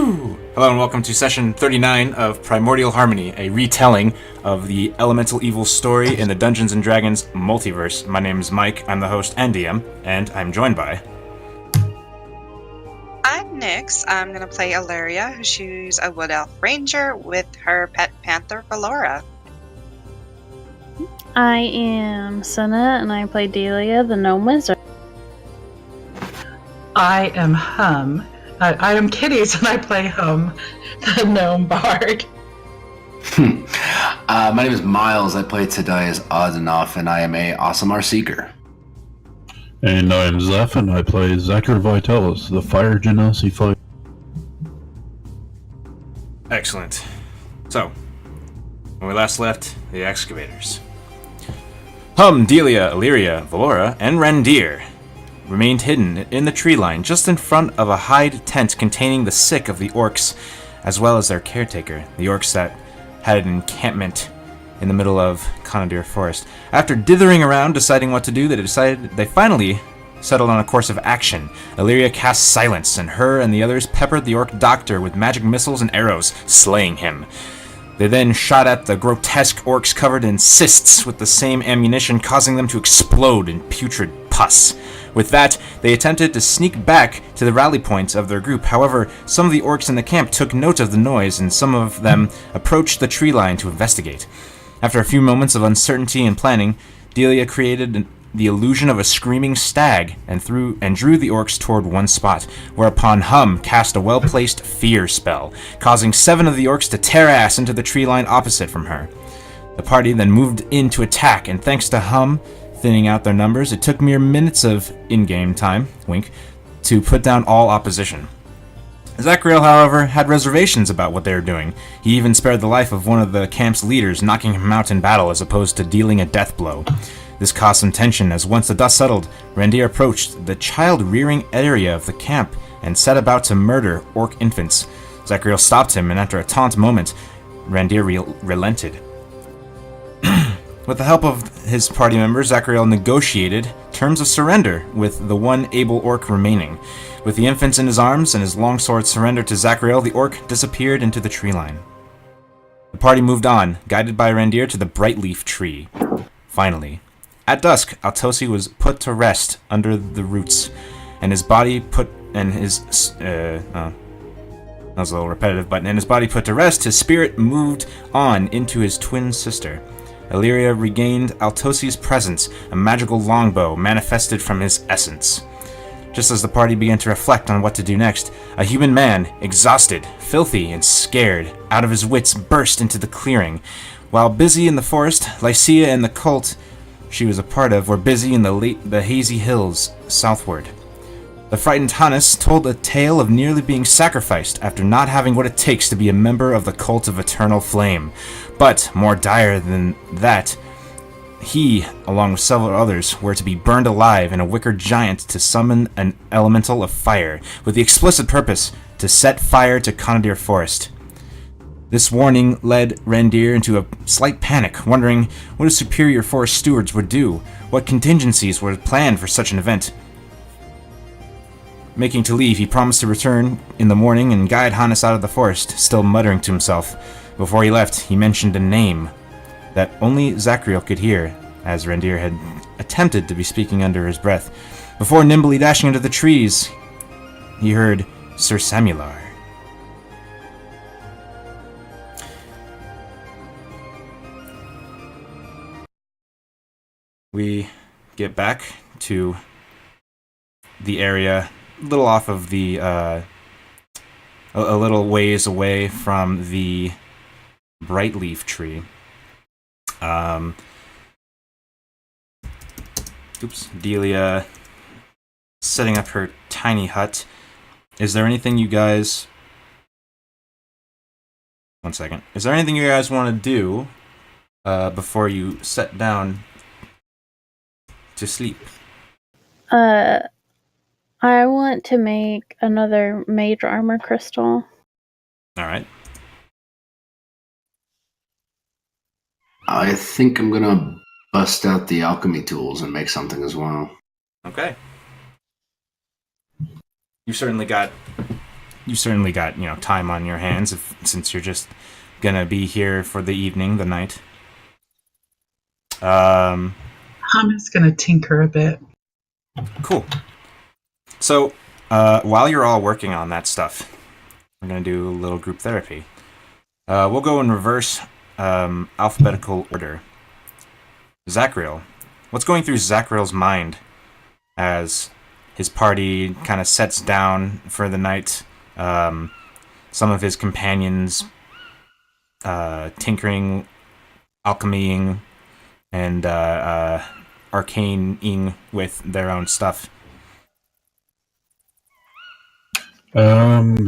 Hello and welcome to session 39 of Primordial Harmony, a retelling of the elemental evil story in the Dungeons & Dragons multiverse. My name is Mike, I'm the host and DM, and I'm joined by... I'm Nyx. I'm going to play Ilaria. She's a Wood Elf Ranger with her pet panther, Valora. I am Senna, and I play Delia, the Gnome Wizard. I am Hum. I am Kitties, and I play Hum, the Gnome Bard. My name is Miles. I play Tadias Oddenoff, and I am a Awesome Seeker. And I am Zeph, and I play Zachar Vitalis, the Fire Genasi Fighter. Excellent. So, when we last left, the Excavators. Hum, Delia, Illyria, Valora, and Rendir remained hidden in the tree line just in front of a hide tent containing the sick of the orcs, as well as their caretaker, the orcs that had an encampment in the middle of Conadir Forest. After dithering around, deciding what to do, they finally settled on a course of action. Illyria cast silence, and her and the others peppered the orc doctor with magic missiles and arrows, slaying him. They then shot at the grotesque orcs covered in cysts with the same ammunition, causing them to explode in putrid pus. With that, they attempted to sneak back to the rally points of their group. However, some of the orcs in the camp took note of the noise, and some of them approached the tree line to investigate. After a few moments of uncertainty and planning, Delia created the illusion of a screaming stag and drew the orcs toward one spot, whereupon Hum cast a well-placed fear spell, causing 7 of the orcs to tear ass into the tree line opposite from her. The party then moved in to attack, and thanks to Hum thinning out their numbers, it took mere minutes of in-game time, wink, to put down all opposition. Zachariel, however, had reservations about what they were doing. He even spared the life of one of the camp's leaders, knocking him out in battle as opposed to dealing a death blow. This caused some tension, as once the dust settled, Rendir approached the child-rearing area of the camp and set about to murder orc infants. Zachariel stopped him, and after a taunt moment, Rendir relented. With the help of his party members, Zachariel negotiated terms of surrender with the one able orc remaining. With the infants in his arms and his longsword surrendered to Zachariel, the orc disappeared into the tree line. The party moved on, guided by Rendir to the Brightleaf tree. Finally, at dusk, Altosi was put to rest under the roots, and his body put to rest, his spirit moved on into his twin sister. Illyria regained Altosi's presence, a magical longbow manifested from his essence. Just as the party began to reflect on what to do next, a human man, exhausted, filthy, and scared, out of his wits, burst into the clearing. While busy in the forest, Lycia and the cult she was a part of were busy in the Hazy Hills southward. The frightened Hannes told a tale of nearly being sacrificed after not having what it takes to be a member of the Cult of Eternal Flame. But, more dire than that, he, along with several others, were to be burned alive in a wicker giant to summon an elemental of fire, with the explicit purpose to set fire to Conadir Forest. This warning led Rendir into a slight panic, wondering what his superior forest stewards would do, what contingencies were planned for such an event. Making to leave, he promised to return in the morning and guide Hannes out of the forest, still muttering to himself. Before he left, he mentioned a name that only Zachariel could hear, as Rendir had attempted to be speaking under his breath. Before nimbly dashing into the trees, he heard Sir Samular. We get back to the area a little off of the, a little ways away from the Brightleaf tree. Delia setting up her tiny hut. Is there anything you guys... One second. Is there anything you guys want to do before you set down to sleep? I want to make another mage armor crystal. Alright. I think I'm gonna bust out the alchemy tools and make something as well. Okay. You certainly got you certainly got, time on your hands since you're just gonna be here for the evening, the night. I'm just going to tinker a bit. Cool. So, while you're all working on that stuff, we're gonna do a little group therapy. We'll go in reverse alphabetical order. Zachriel. What's going through Zachriel's mind as his party kind of sets down for the night? Some of his companions tinkering, alchemying, and arcaning with their own stuff.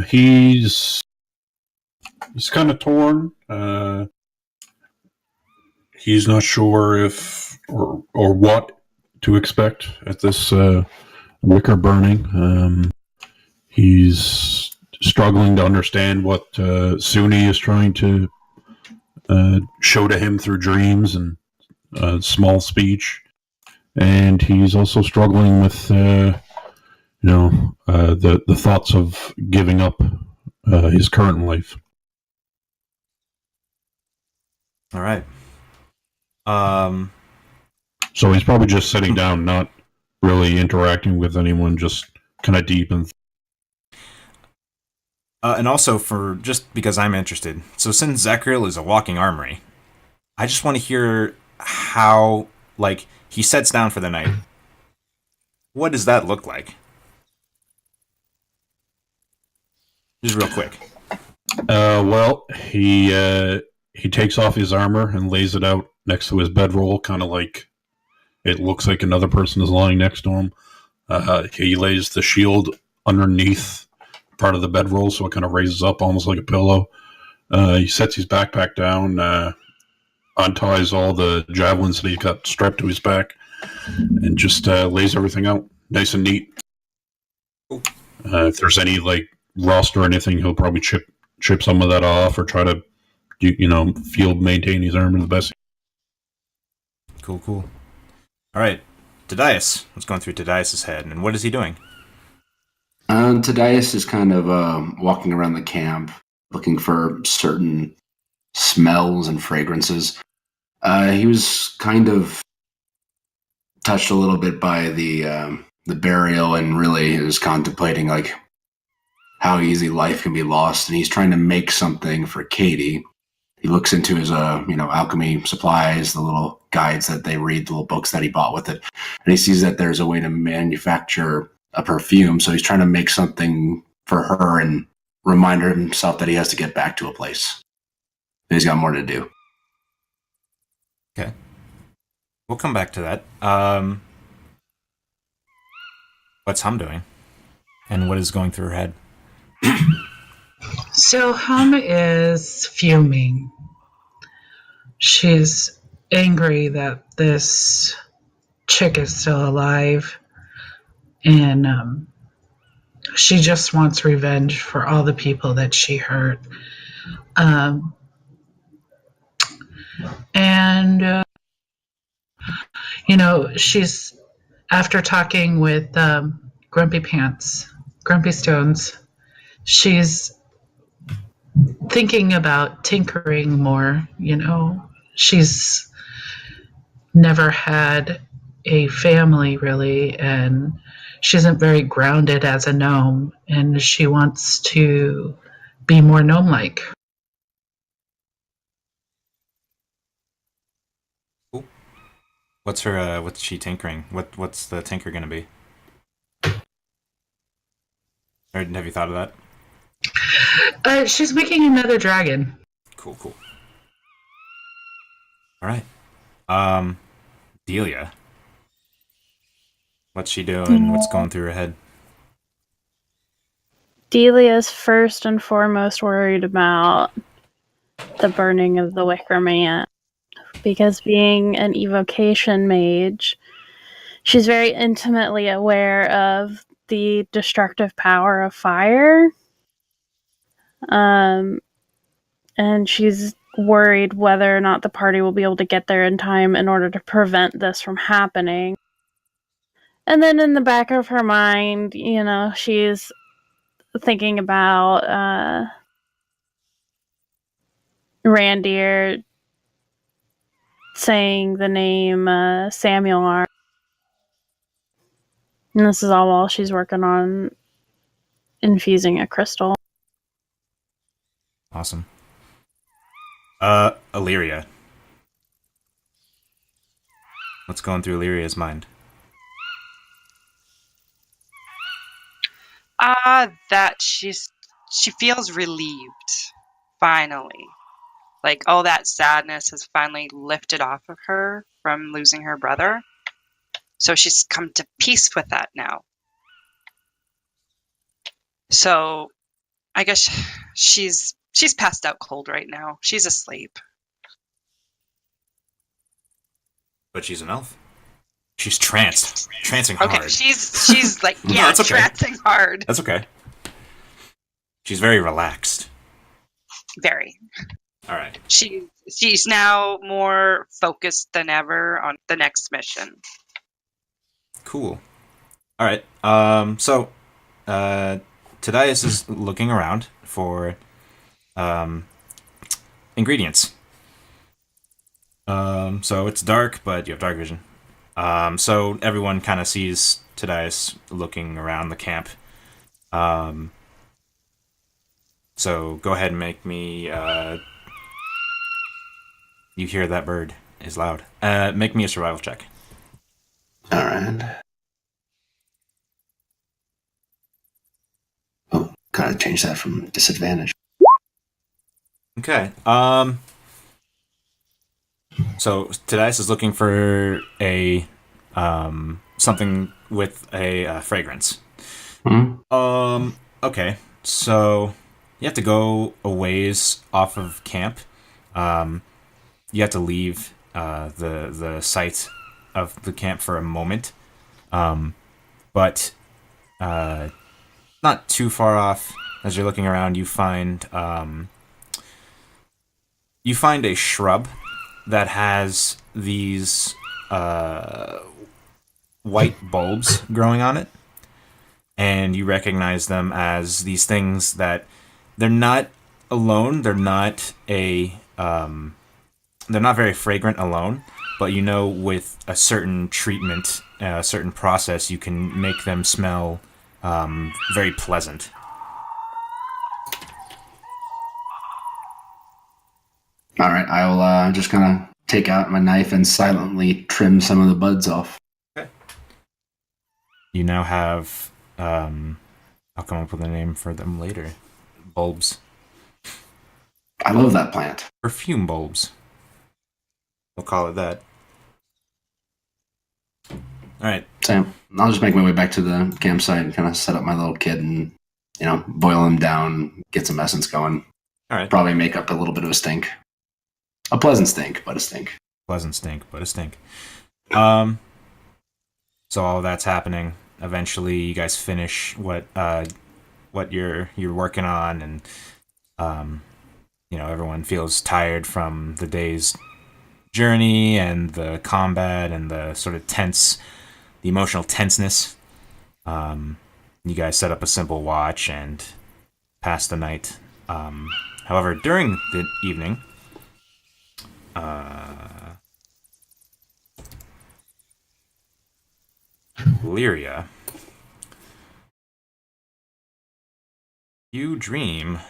He's kind of torn. He's not sure if or what to expect at this wicker burning. He's struggling to understand what Suni is trying to show to him through dreams and small speech, and he's also struggling with the thoughts of giving up his current life. All right. So he's probably just sitting down, not really interacting with anyone, just kind of deep and. And also, for just because I'm interested, so since Zachriel is a walking armory, I just want to hear how, he sets down for the night. What does that look like? Just real quick. Well, he takes off his armor and lays it out next to his bedroll, kind of like it looks like another person is lying next to him. He lays the shield underneath part of the bedroll, so it kind of raises up almost like a pillow. He sets his backpack down, unties all the javelins that he got strapped to his back, and just lays everything out nice and neat. If there's any rust or anything, he'll probably chip some of that off or try to maintain his armor the best. Cool. All right, Tadias. What's going through Tadias' head, and what is he doing? Tadias is kind of walking around the camp, looking for certain smells and fragrances. He was kind of touched a little bit by the burial, and really is contemplating how easy life can be lost, and he's trying to make something for Katie. He looks into his alchemy supplies, the little guides that they read, the little books that he bought with it, and he sees that there's a way to manufacture a perfume. So he's trying to make something for her and remind himself that he has to get back to a place. He's got more to do. Okay. We'll come back to that. What's Hum doing? And what is going through her head? So Hum is fuming. She's angry that this chick is still alive, and she just wants revenge for all the people that she hurt. She's, after talking with Grumpy Stones, she's thinking about tinkering more. She's never had a family really, and she isn't very grounded as a gnome, and she wants to be more gnome-like. Cool. What's she tinkering? What's the tinker gonna be? Or have you thought of that? She's making another dragon. Cool. All right. Delia. What's she doing? What's going through her head? Delia's first and foremost worried about the burning of the Wicker Man. Because being an evocation mage, she's very intimately aware of the destructive power of fire. And she's worried whether or not the party will be able to get there in time in order to prevent this from happening. And then in the back of her mind, she's thinking about Randir saying the name Samuel R. And this is all while she's working on infusing a crystal. Awesome. Illyria. What's going through Illyria's mind? That she feels relieved, finally. Like, all that sadness has finally lifted off of her from losing her brother. So she's come to peace with that now. So I guess she's passed out cold right now. She's asleep. But she's an elf. She's trancing hard. Okay, she's like, No, yeah, that's okay. trancing hard. That's okay. She's very relaxed. Very. All right. She's now more focused than ever on the next mission. Cool. All right. So, Tadias is looking around for ingredients. So it's dark, but you have dark vision. So everyone kind of sees Tadias looking around the camp. So go ahead and make me. You hear that bird is loud. Make me a survival check. All right. Oh, gotta change that from disadvantage. Okay. So Tadias is looking for a something with a fragrance. Hmm? Okay. So you have to go a ways off of camp. You have to leave the site of the camp for a moment. But not too far off. As you're looking around, you find a shrub that has these white bulbs growing on it, and you recognize them as these things that they're not alone. They're not they're not very fragrant alone, but you know with a certain treatment, a certain process, you can make them smell very pleasant. All right, I'll just kind of take out my knife and silently trim some of the buds off. Okay. You now have, I'll come up with a name for them later. Bulbs. I love that plant. Perfume bulbs. We'll call it that. All right. So I'll just make my way back to the campsite and kind of set up my little kid and, boil him down, get some essence going. All right. Probably make up a little bit of a stink. A pleasant stink, but a stink. Pleasant stink, but a stink. So all that's happening. Eventually, you guys finish what you're working on, and everyone feels tired from the day's journey and the combat and the sort of the emotional tenseness. You guys set up a simple watch and pass the night. However, during the evening, Lyria, you dream.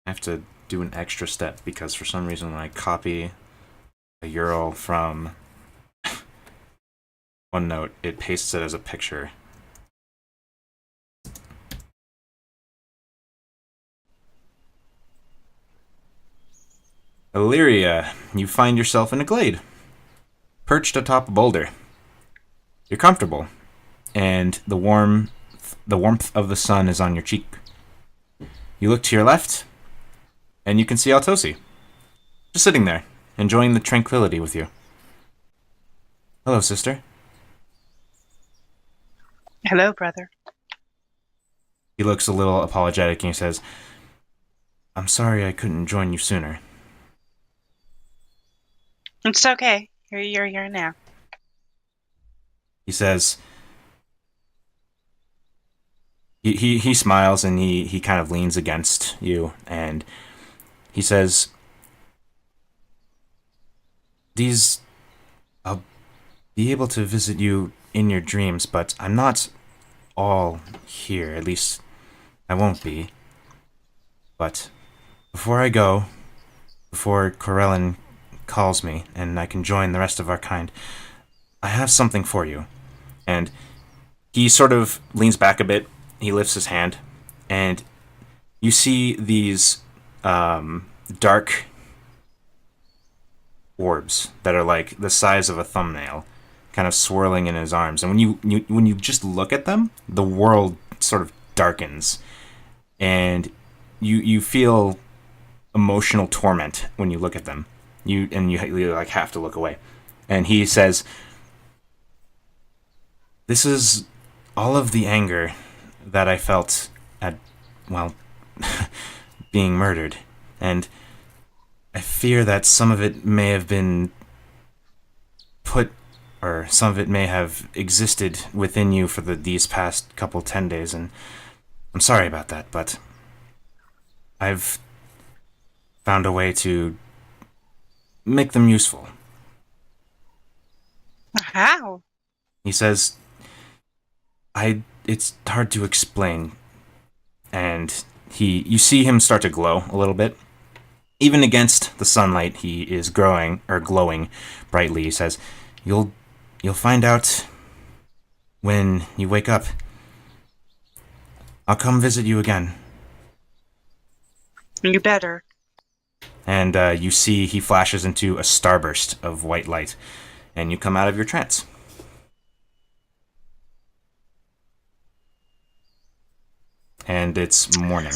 I have to do an extra step because for some reason when I copy a URL from OneNote, it pastes it as a picture. Illyria, you find yourself in a glade, perched atop a boulder. You're comfortable, and the warmth of the sun is on your cheek. You look to your left, and you can see Altosi, just sitting there, enjoying the tranquility with you. Hello, sister. Hello, brother. He looks a little apologetic and he says, I'm sorry I couldn't join you sooner. It's okay. You're here now. He says, He smiles and he kind of leans against you and he says, I'll be able to visit you in your dreams, but I'm not all here. At least I won't be. But before I go, before Corellin calls me and I can join the rest of our kind, I have something for you. And he sort of leans back a bit. He lifts his hand, and you see these dark orbs that are like the size of a thumbnail, kind of swirling in his arms. And when you just look at them, the world sort of darkens, and you feel emotional torment when you look at them. You like have to look away. And he says, "This is all of the anger that I felt at, well, being murdered, and I fear that some of it may have been or some of it may have existed within you for these past couple 10 days, and I'm sorry about that, but I've found a way to make them useful." How? He says, it's hard to explain, and you see him start to glow a little bit. Even against the sunlight, he is glowing brightly. He says, You'll find out when you wake up. I'll come visit you again." You better. And you see he flashes into a starburst of white light, and you come out of your trance. And it's morning.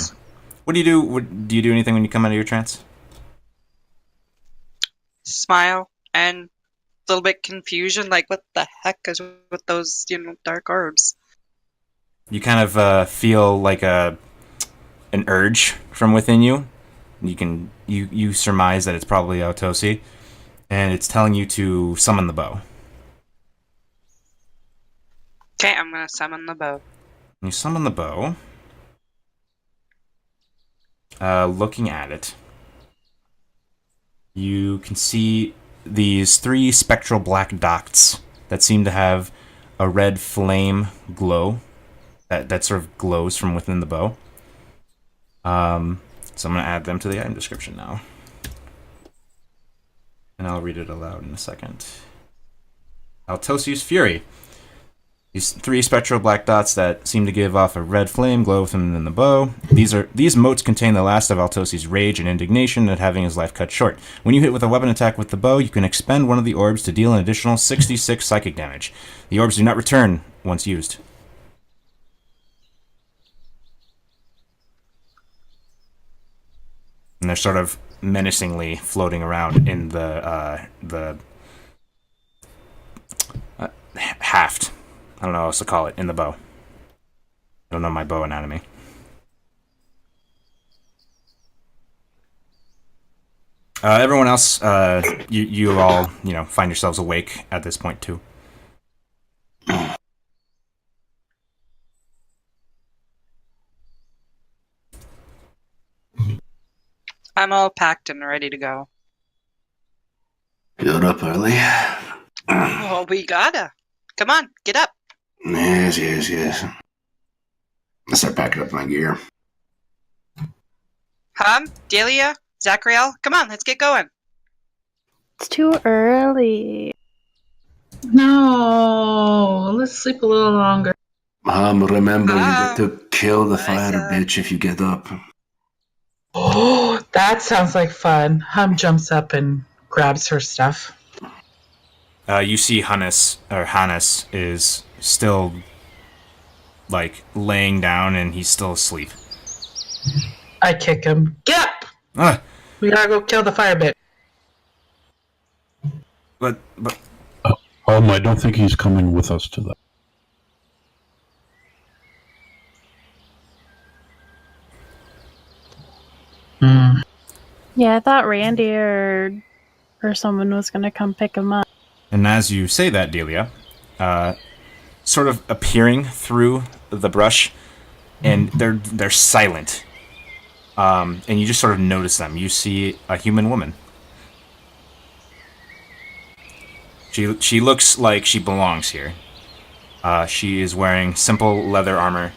What do you do? Do you do anything when you come out of your trance? Smile and a little bit confusion, like what the heck is with those, dark orbs? You kind of feel like an urge from within you. You surmise that it's probably Autosi, and it's telling you to summon the bow. Okay, I'm gonna summon the bow. You summon the bow. Looking at it, you can see these 3 spectral black dots that seem to have a red flame glow that sort of glows from within the bow. So I'm going to add them to the item description now. And I'll read it aloud in a second. Altosius Fury. These 3 spectral black dots that seem to give off a red flame glow within the bow. These motes contain the last of Altosi's rage and indignation at having his life cut short. When you hit with a weapon attack with the bow, you can expend one of the orbs to deal an additional 66 psychic damage. The orbs do not return once used. And they're sort of menacingly floating around in the haft. I don't know what else to call it, in the bow. I don't know my bow anatomy. Everyone else, you all, find yourselves awake at this point too. I'm all packed and ready to go. You're up early. Well, we gotta. Come on, get up. Yes. I start packing up my gear. Delia, Zachariel, come on, let's get going. It's too early. No, let's sleep a little longer. Remember, you get to kill the fire bitch if you get up. Oh, that sounds like fun. Jumps up and grabs her stuff. You see Hannes is still, laying down, and he's still asleep. I kick him. Get up! We gotta go kill the fire bitch. But... I don't think he's coming with us to that. Yeah, I thought Randy or someone was going to come pick him up. And as you say that, Delia, sort of appearing through the brush and they're silent. And you just sort of notice them. You see a human woman. She looks like she belongs here. She is wearing simple leather armor,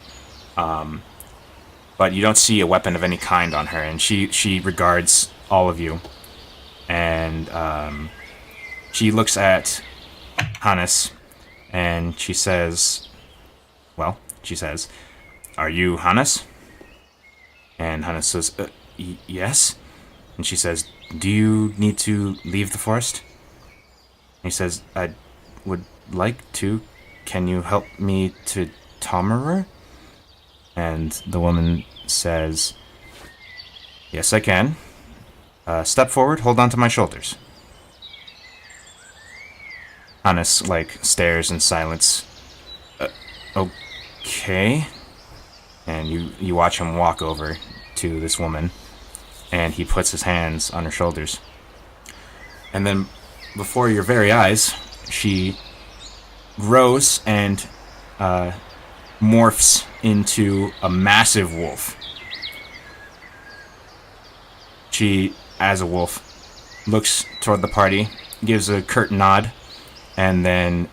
but you don't see a weapon of any kind on her, and she regards all of you. And she looks at Hannes, and she says, "Are you Hannes?" And Hannes says, "Yes." And she says, "Do you need to leave the forest?" And he says, "I would like to. Can you help me to Tomerer?" And the woman says, "Yes, I can. Step forward, hold on to my shoulders." Hannes, stares in silence. Okay. And you watch him walk over to this woman, and he puts his hands on her shoulders. And then, before your very eyes, she grows and morphs into a massive wolf. She, as a wolf, looks toward the party, gives a curt nod, and then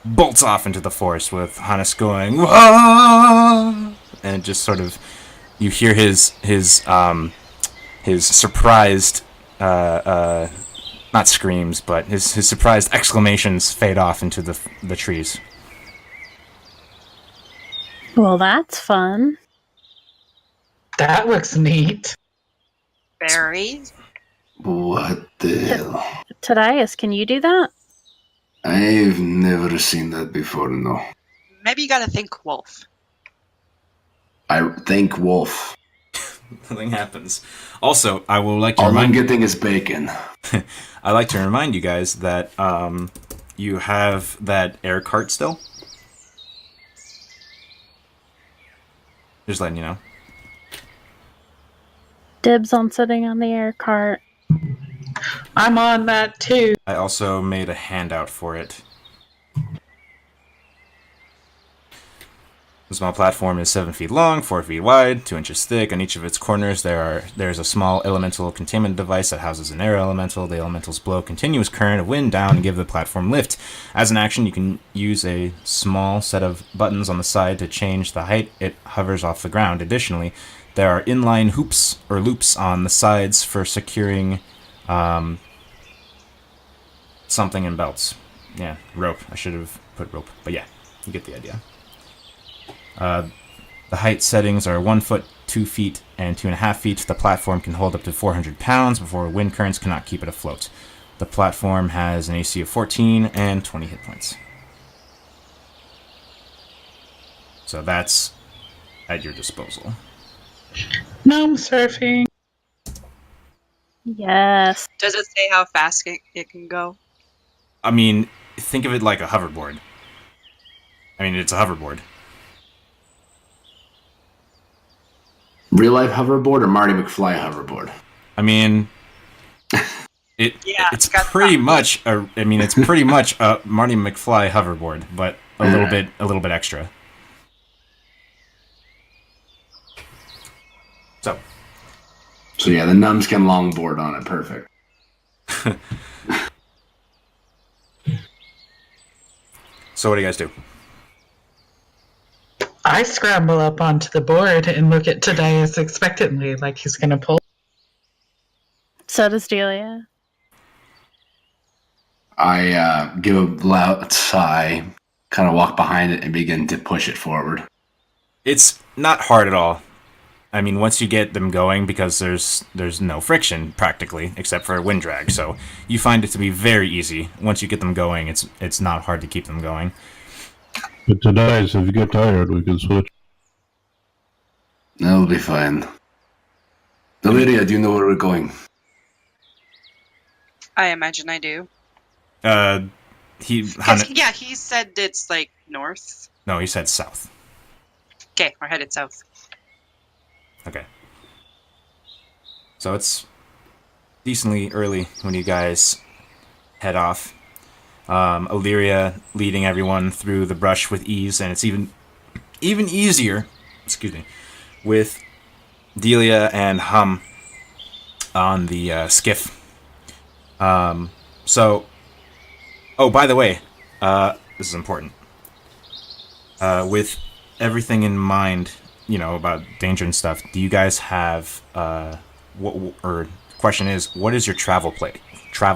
bolts off into the forest with Hannes going, "Whoa!" And just sort of, you hear his surprised, not screams, but his surprised exclamations fade off into the trees. Well, that's fun. That looks neat. Very. What the hell? Tadias, can you do that? I've never seen that before, no. Maybe you gotta think wolf. I think wolf. Nothing happens. Also, I will like to All I'm remind you. getting is bacon. I like to remind you guys that you have that air cart still. Just letting you know. Dibs on sitting on the air cart. I'm on that too. I also made a handout for it. The small platform is 7 feet long, 4 feet wide, 2 inches thick. On each of its corners, there's a small elemental containment device that houses an air elemental. The elementals blow a continuous current of wind down and give the platform lift. As an action, you can use a small set of buttons on the side to change the height it hovers off the ground. Additionally, there are inline hoops or loops on the sides for securing something in belts. Yeah, rope. I should have put rope, but yeah, you get the idea. The height settings are 1 foot, 2 feet, and 2.5 feet. The platform can hold up to 400 pounds before wind currents cannot keep it afloat. The platform has an AC of 14 and 20 hit points. So that's at your disposal. Gnome surfing. Yes. Does it say how fast it can go? I mean, think of it like a hoverboard. I mean, it's a hoverboard. Real life hoverboard or Marty McFly hoverboard? I mean, it's pretty much it's pretty much a Marty McFly hoverboard, but a little bit extra. So yeah, the nuns can longboard on it. Perfect. So what do you guys do? I scramble up onto the board and look at Tadias expectantly, like he's going to pull. So does Delia. I give a loud sigh, kind of walk behind it, and begin to push it forward. It's not hard at all. I mean, once you get them going, because there's no friction practically, except for wind drag, so you find it to be very easy. Once you get them going, it's not hard to keep them going. But today, if you get tired, we can switch. That'll be fine. Lydia, do you know where we're going? I imagine I do. He said it's like north. No, he said south. Okay, we're headed south. Okay. So it's decently early when you guys head off. Illyria leading everyone through the brush with ease, and it's even easier excuse me, with Delia and Hum on the skiff. So, oh, by the way, this is important. With everything in mind, about danger and stuff, do you guys have, question is, what is your travel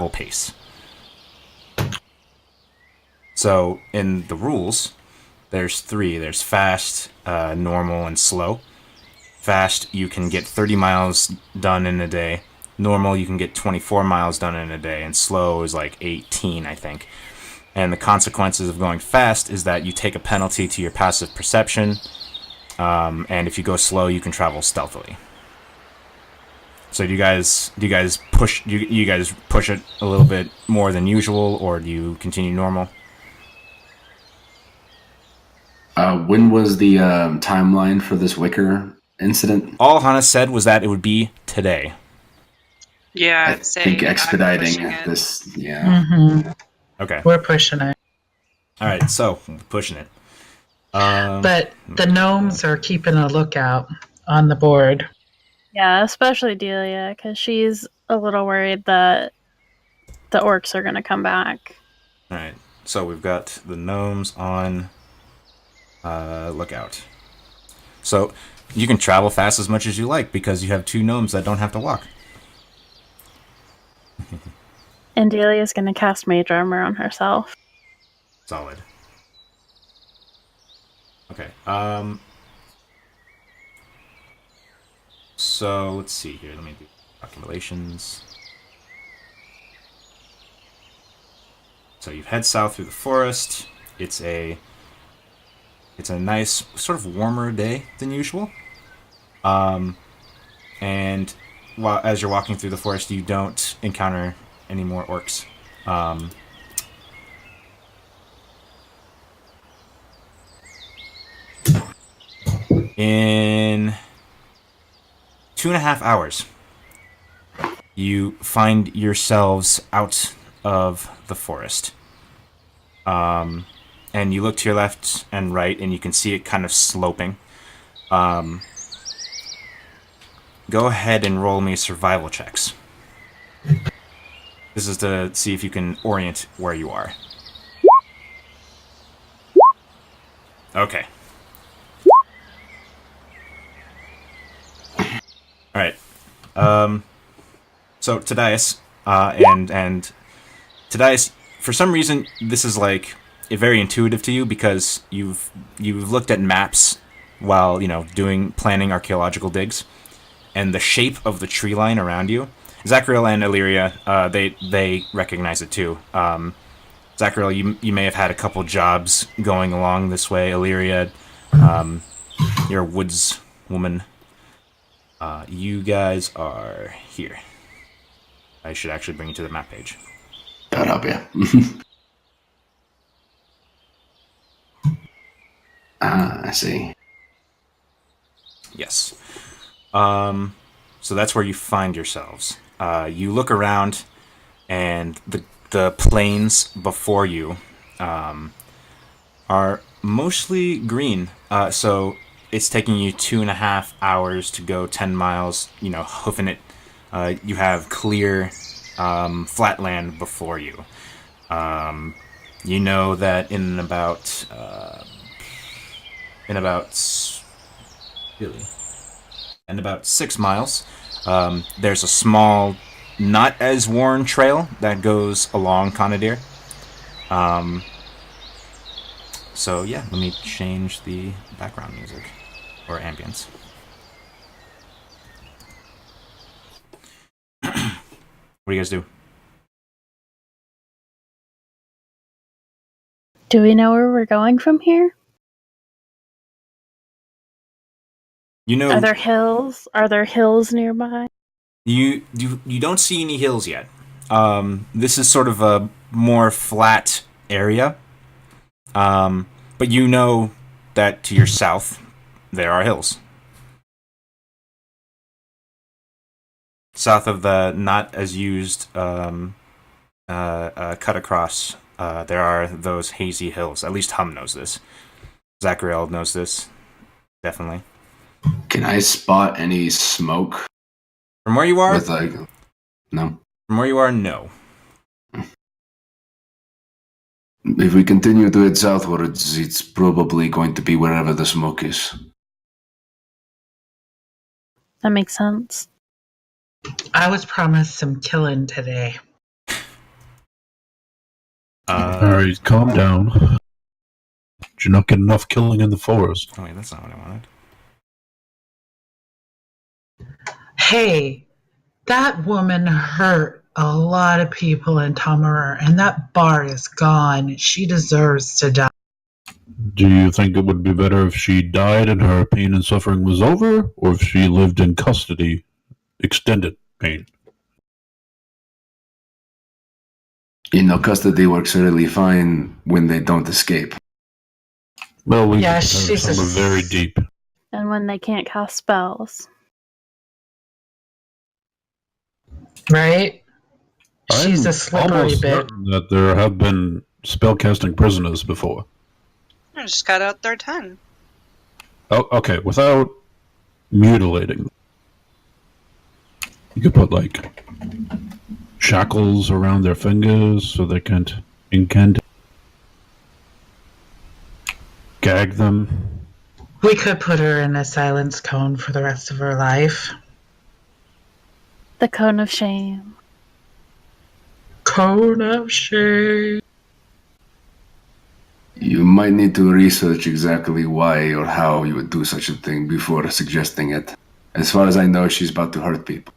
pace? So, in the rules, there's 3. There's fast, normal, and slow. Fast, you can get 30 miles done in a day. Normal, you can get 24 miles done in a day. And slow is like 18, I think. And the consequences of going fast is that you take a penalty to your passive perception. And if you go slow, you can travel stealthily. So do you guys push it a little bit more than usual, or do you continue normal? When was the timeline for this Wicker incident? All Hannah said was that it would be today. Yeah, I think expediting this. Yeah. Mm-hmm. Okay. We're pushing it. All right, so pushing it. But the gnomes are keeping a lookout on the board. Yeah, especially Delia, because she's a little worried that the orcs are going to come back. All right, so we've got the gnomes on lookout. So you can travel fast as much as you like because you have 2 gnomes that don't have to walk. And Delia's going to cast mage armor on herself. Solid. Okay. So let's see here. Let me do calculations. So you head south through the forest. It's a nice, sort of warmer day than usual. And as you're walking through the forest, you don't encounter any more orcs. In 2.5 hours, you find yourselves out of the forest. And you look to your left and right, and you can see it kind of sloping. Go ahead and roll me survival checks. This is to see if you can orient where you are. Okay. All right. So Tadias, and Tadias, for some reason, this is like very intuitive to you because you've looked at maps while planning archaeological digs, and the shape of the tree line around you. Zachariel and Illyria, they recognize it too. Zachariel, you may have had a couple jobs going along this way. Illyria, you're a woods woman. You guys are here. I should actually bring you to the map page. That'd help you. I see. Yes. So that's where you find yourselves. You look around, and the plains before you are mostly green. So it's taking you 2.5 hours to go 10 miles, hoofing it. You have clear, flat land before you. You know that in about 6 miles, there's a small, not as worn trail that goes along Conadir. So yeah, let me change the background music or ambience. What do you guys do? Do we know where we're going from here? Are there hills? Are there hills nearby? You don't see any hills yet. This is sort of a more flat area. But you know that to your south there are hills. South of the not as used cut across, there are those Hazy Hills. At least Hum knows this. Zachariel knows this, definitely. Can I spot any smoke From where you are? with like no? From where you are, no. If we continue to head southwards, it's probably going to be wherever the smoke is. That makes sense. I was promised some killing today. Alright, calm down. Did you not get enough killing in the forest? Oh wait, that's not what I wanted. Hey, that woman hurt a lot of people in Tamarar, and that bar is gone. She deserves to die. Do you think it would be better if she died and her pain and suffering was over, or if she lived in custody, extended pain? Custody works really fine when they don't escape. Well, we Yeah, some she's are very deep. And when they can't cast spells. Right? She's I'm a slippery almost bit. certain that there have been spellcasting prisoners before. I just got out there 10. Oh, okay, without mutilating. You could put, like, shackles around their fingers so they can't incant. Gag them. We could put her in a silence cone for the rest of her life. The cone of shame. Cone of shame. You might need to research exactly why or how you would do such a thing before suggesting it. As far as I know, she's about to hurt people.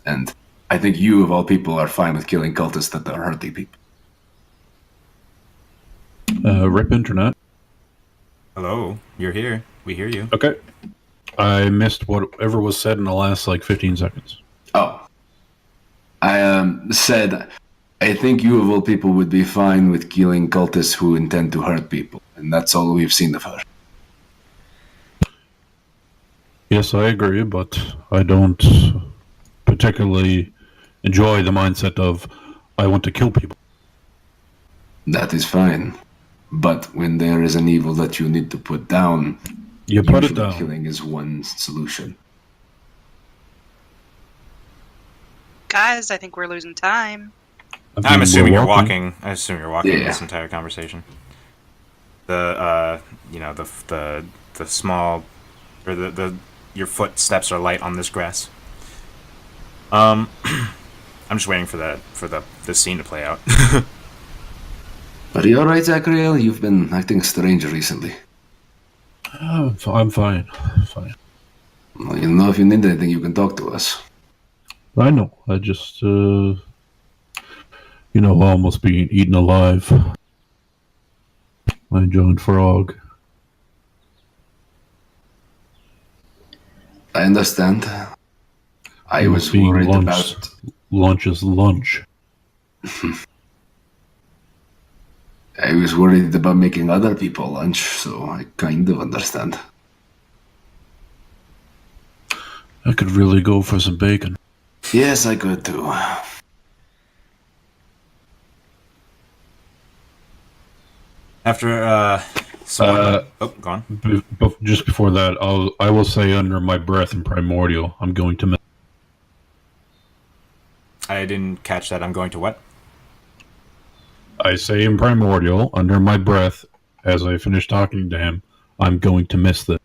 And I think you, of all people, are fine with killing cultists that are hurting people. Rip internet. Hello, you're here. We hear you. Okay. I missed whatever was said in the last, 15 seconds. Oh. I said, I think you, of all people, would be fine with killing cultists who intend to hurt people. And that's all we've seen of her. Yes, I agree, but I don't particularly enjoy the mindset of, I want to kill people. That is fine. But when there is an evil that you need to put down, You put it usually down. killing is one solution. Guys, I think we're losing time. I'm assuming we're you're walking. I assume you're walking Yeah. this entire conversation. The the small, or the your footsteps are light on this grass. I'm just waiting for the scene to play out. Are you alright, Zachariel? You've been acting strange recently. Oh, I'm fine. Fine. Well, if you need anything, you can talk to us. I know. I just, almost being eaten alive. My giant frog. I understand. I was being worried launched. about... Lunch is lunch. I was worried about making other people lunch, so I kind of understand. I could really go for some bacon. Yes, I could too. After someone, go on. Just before that, I will say under my breath in Primordial, I'm going to... I didn't catch that. I'm going to what? I say in Primordial, under my breath, as I finish talking to him, I'm going to miss this.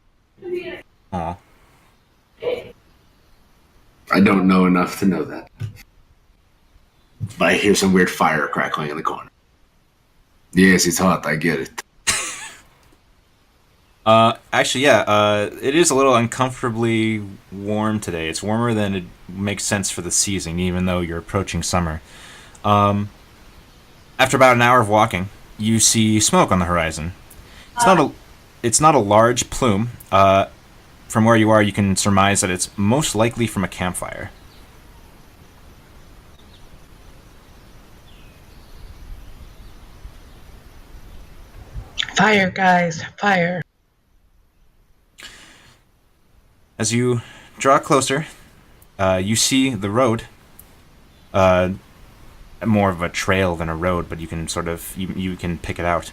Aw. I don't know enough to know that. But I hear some weird fire crackling in the corner. Yes, it's hot, I get it. Actually, yeah, it is a little uncomfortably warm today. It's warmer than it makes sense for the season, even though you're approaching summer. After about an hour of walking, you see smoke on the horizon. It's not a large plume. From where you are, you can surmise that it's most likely from a campfire. Fire, guys, fire. As you draw closer, you see the road. More of a trail than a road, but you can sort of you can pick it out.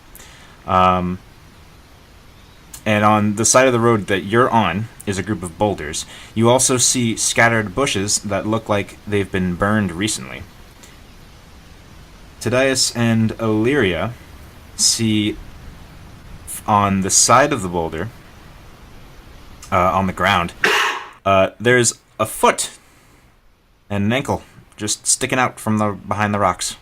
And on the side of the road that you're on is a group of boulders. You also see scattered bushes that look like they've been burned recently. Tadias and Illyria see on the side of the boulder, on the ground, there's a foot and an ankle just sticking out from behind the rocks.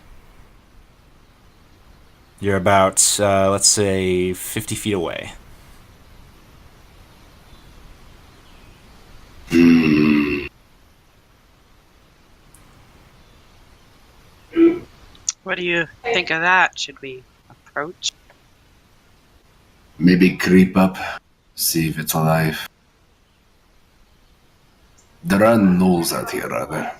You're about, let's say, 50 feet away. What do you think of that? Should we approach? Maybe creep up, see if it's alive. There are gnolls out here, are there?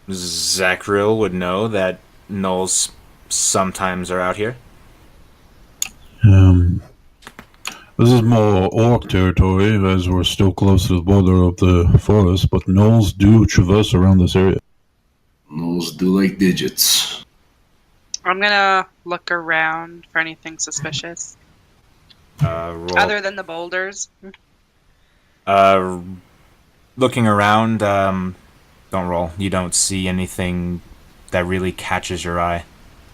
Zakril would know that gnolls sometimes are out here. This is more orc territory, as we're still close to the border of the forest, but gnolls do traverse around this area. Gnolls do like digits. I'm gonna look around for anything suspicious. Roll. Other than the boulders. Looking around, don't roll. You don't see anything that really catches your eye,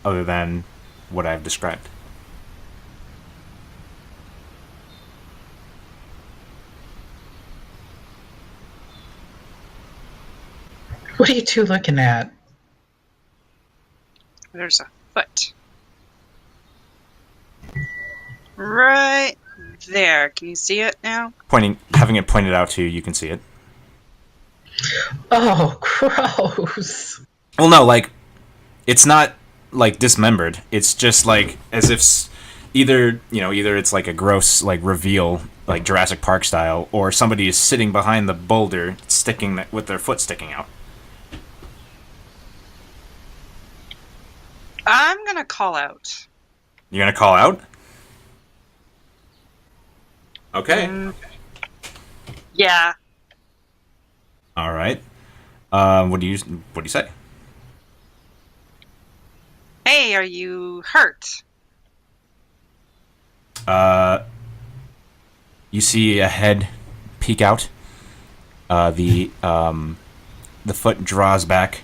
other than what I've described. What are you two looking at? There's a foot. Right there. Can you see it now? Having it pointed out to you, you can see it. Oh, gross. Well, no, like, it's not, like, dismembered. It's just, like, as if either it's, like, a gross, like, reveal, like, Jurassic Park style, or somebody is sitting behind the boulder, with their foot sticking out. I'm gonna call out. You're gonna call out? Okay. Yeah. All right. What do you say? Hey, are you hurt? You see a head peek out. The foot draws back,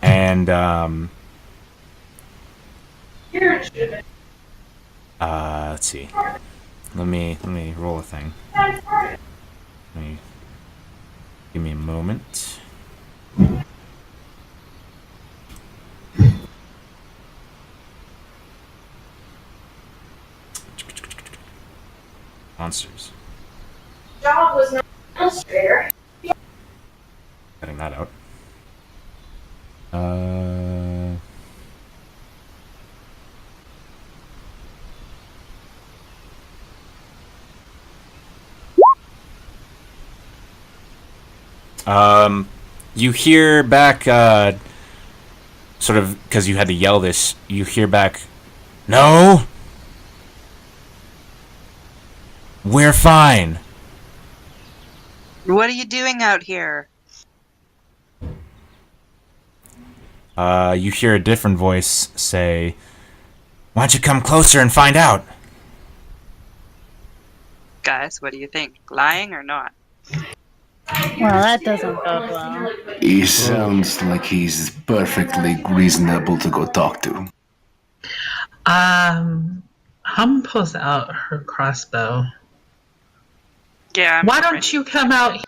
and let's see. Let me roll a thing. Give me a moment. Monsters. Job was not illustrator. Cutting that out. You hear back, sort of, because you had to yell this, you hear back, "No! We're fine!" What are you doing out here? You hear a different voice say, "Why don't you come closer and find out?" Guys, what do you think? Lying or not? Well, that doesn't bode well. He sounds like he's perfectly reasonable to go talk to. Hum pulls out her crossbow. Yeah. Why don't you come out?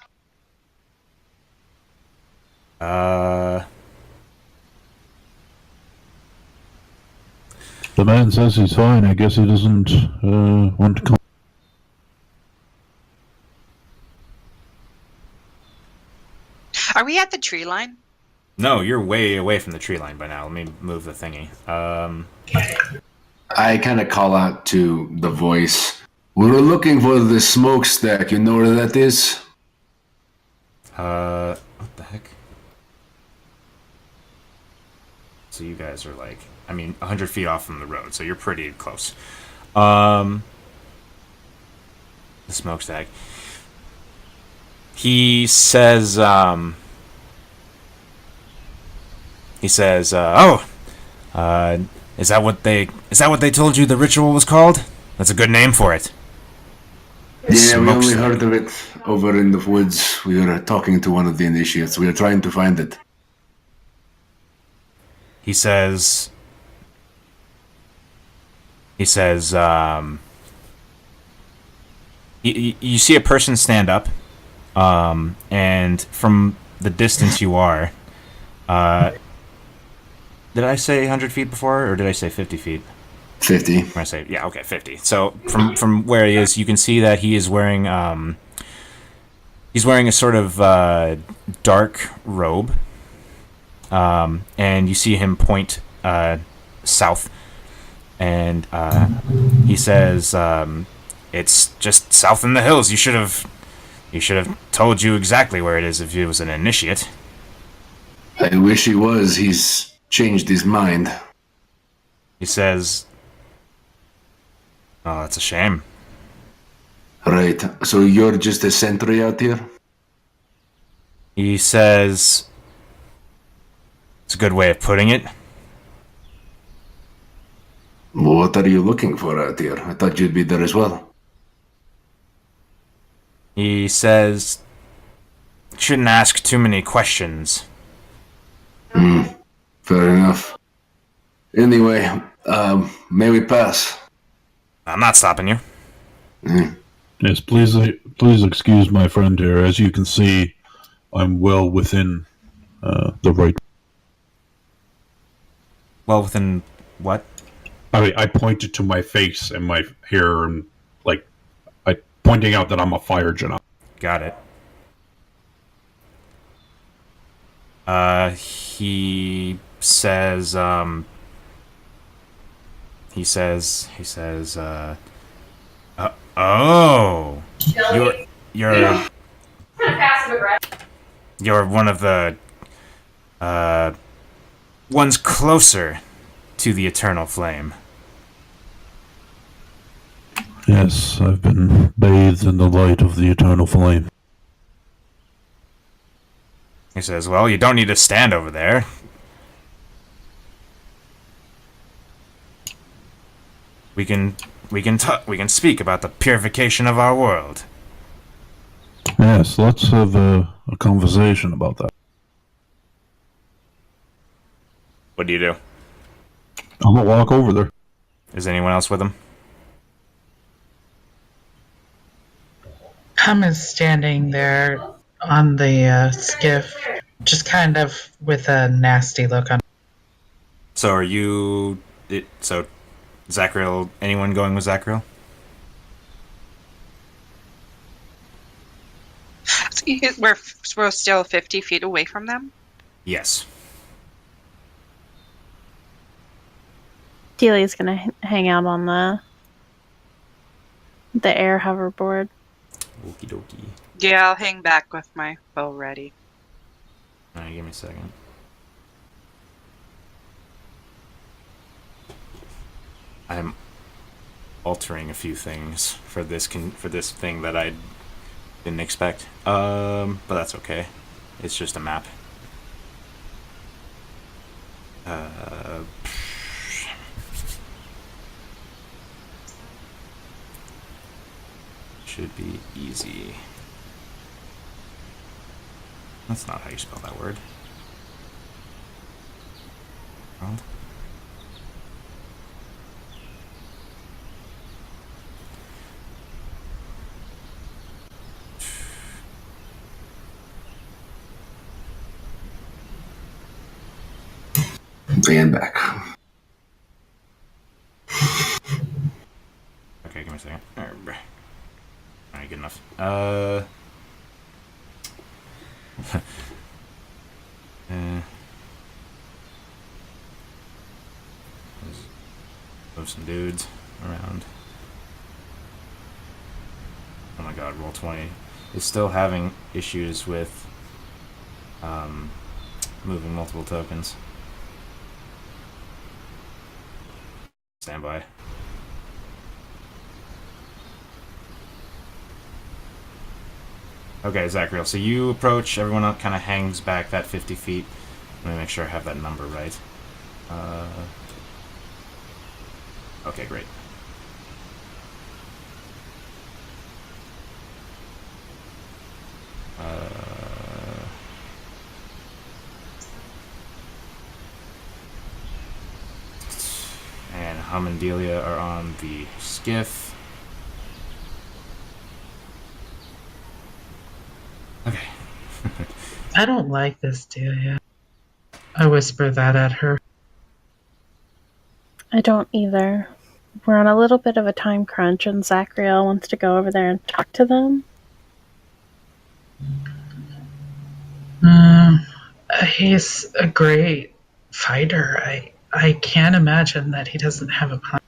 The man says he's fine. I guess he doesn't want to come. Are we at the tree line? No, you're way away from the tree line by now. Let me move the thingy. I kind of call out to the voice. We were looking for the smokestack. You know where that is? What the heck? So you guys are like, 100 feet off from the road, so you're pretty close. The smokestack. He says, Is that what they told you the ritual was called? That's a good name for it. Yeah, we only Smokes- heard of it over in the woods. We were talking to one of the initiates. We were trying to find it. He says, you see a person stand up, and from the distance you are, did I say 100 feet before, or did I say 50 feet? 50. When I say, yeah, okay, 50. So from where he is, you can see that he is wearing a sort of dark robe, and you see him point south, and he says, "It's just south in the hills. He should have told you exactly where it is if he was an initiate." I wish he was. He's changed his mind. He says, "Oh, that's a shame." Right. So you're just a sentry out here? He says, "It's a good way of putting it." What are you looking for out here? I thought you'd be there as well. He says, "Shouldn't ask too many questions." Fair enough. Anyway, may we pass? I'm not stopping you. Yes, please excuse my friend here. As you can see, I'm well within the right. Well, within what? I mean, I pointed to my face and my hair, and I pointing out that I'm a fire general. Got it. He says, oh, you're Passive aggressive. you're one of the, ones closer to the eternal flame. Yes, I've been bathed in the light of the eternal flame. He says, well, you don't need to stand over there. We can speak about the purification of our world. Yes, let's have a conversation about that. What do you do? I'm gonna walk over there. Is anyone else with him? Hum is standing there on the skiff, just kind of with a nasty look on. So are you... So, Zachriel... Anyone going with Zachriel? We're still 50 feet away from them? Yes. Delia's gonna hang out on the air hoverboard. Okie dokie. Yeah, I'll hang back with my bow ready. Alright, give me a second. I'm altering a few things for this thing that I didn't expect. But that's okay. It's just a map. Should be easy. That's not how you spell that word. World. And back. Okay, give me a second. Alright, good enough. There's some dudes around. Oh my god, roll 20. It's still having issues with moving multiple tokens. Stand by. Okay, Zachriel, so you approach, everyone kind of hangs back that 50 feet. Let me make sure I have that number right. Okay, great. And Hum and Delia are on the skiff. Okay. I don't like this, Delia. I whisper that at her. I don't either. We're on a little bit of a time crunch, and Zachriel wants to go over there and talk to them. He's a great fighter. I can't imagine that he doesn't have a plan.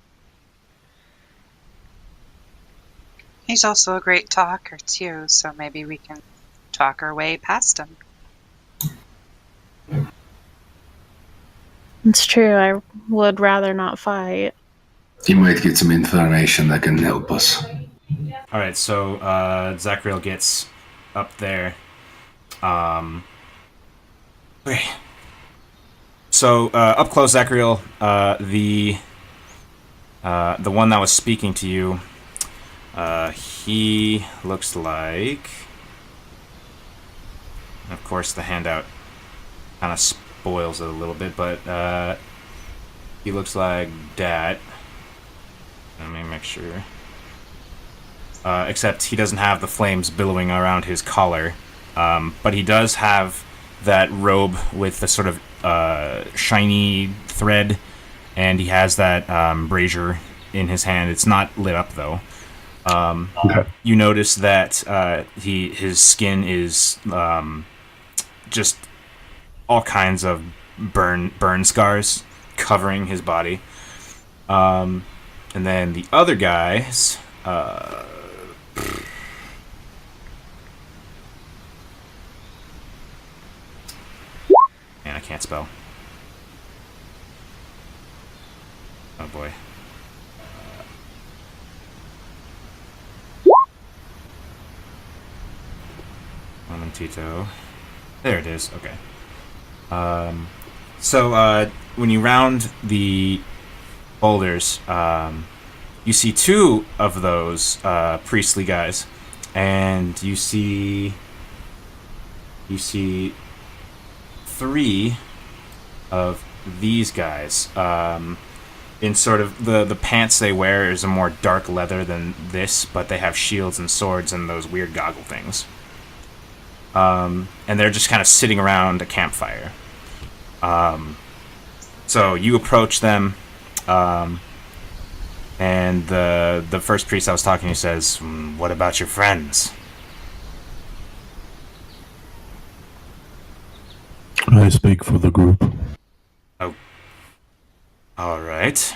He's also a great talker, too, so maybe we can talk our way past him. It's true, I would rather not fight. You might get some information that can help us. Alright, so Zachriel gets up there. Okay. So up close, Zachriel, the one that was speaking to you, he looks like. Of course, the handout kind of spoils it a little bit, but he looks like that. Let me make sure. Except he doesn't have the flames billowing around his collar, but he does have that robe with the sort of shiny thread, and he has that brazier in his hand. It's not lit up though. Okay. You notice that his skin is just all kinds of burn scars covering his body. And then the other guys. Man, I can't spell. Oh boy. Momentito. There it is. Okay. So when you round the boulders, you see two of those priestly guys, and you see three of these guys. In sort of the pants they wear is a more dark leather than this, but they have shields and swords and those weird goggle things. And they're just kind of sitting around a campfire. So you approach them, and the first priest I was talking to says, "What about your friends?" I speak for the group. Oh, all right.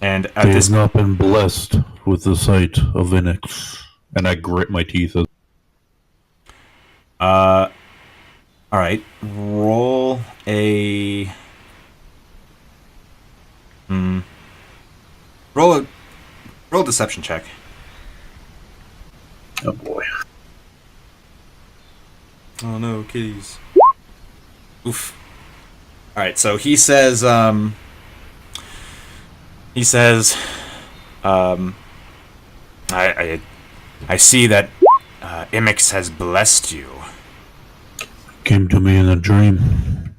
And at They this have not been blessed with the sight of Inex, and I grit my teeth. all right. Roll a. Roll a deception check. Oh boy. Oh no, kitties. Oof. All right, so he says, I see that Imix has blessed you. Came to me in a dream.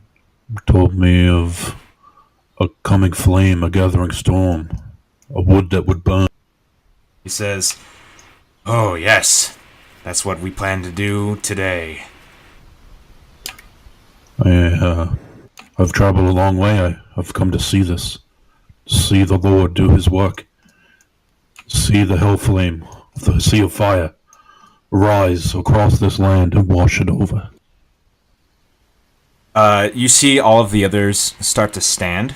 Told me of a coming flame, a gathering storm, a wood that would burn. He says, "Oh yes, that's what we plan to do today." I've traveled a long way. I've come to see this. See the Lord do his work. See the hell flame, the sea of fire, rise across this land and wash it over. You see all of the others start to stand.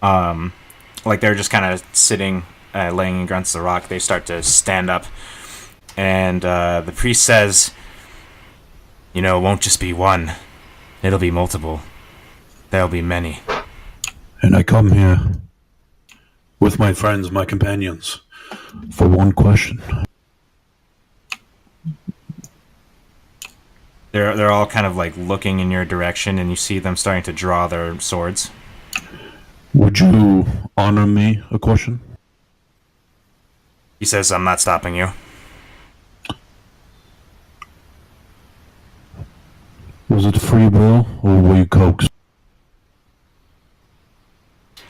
Like they're just kind of sitting, laying against the rock. They start to stand up. And the priest says, "You know, it won't just be one. It'll be multiple. There'll be many." And I come here with my friends, my companions, for one question. They're all kind of like looking in your direction, and you see them starting to draw their swords. Would you honor me a question? He says, I'm not stopping you. Was it free will, or were you coaxed?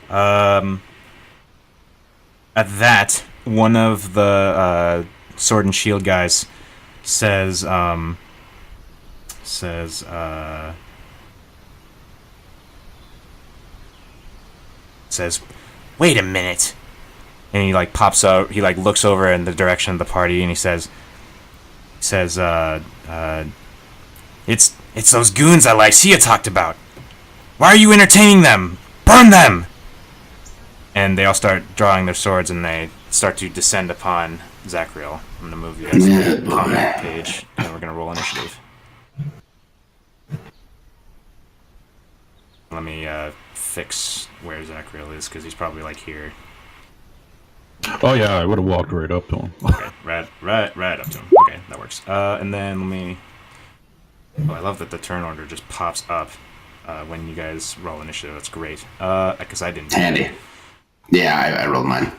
At that, one of the sword and shield guys says, wait a minute. And he like pops out, he like looks over in the direction of the party and he says, it's those goons that Lycia talked about. Why are you entertaining them? Burn them! And they all start drawing their swords and they start to descend upon Zachriel. I'm gonna move you guys to the comment page and we're gonna roll initiative. Let me fix where Zachriel is because he's probably like here. Oh yeah, I would have walked right up to him. Okay, right up to him. Okay, that works. And then let me. Oh, I love that the turn order just pops up when you guys roll initiative. That's great. Because I didn't. Handy. Yeah, I rolled mine.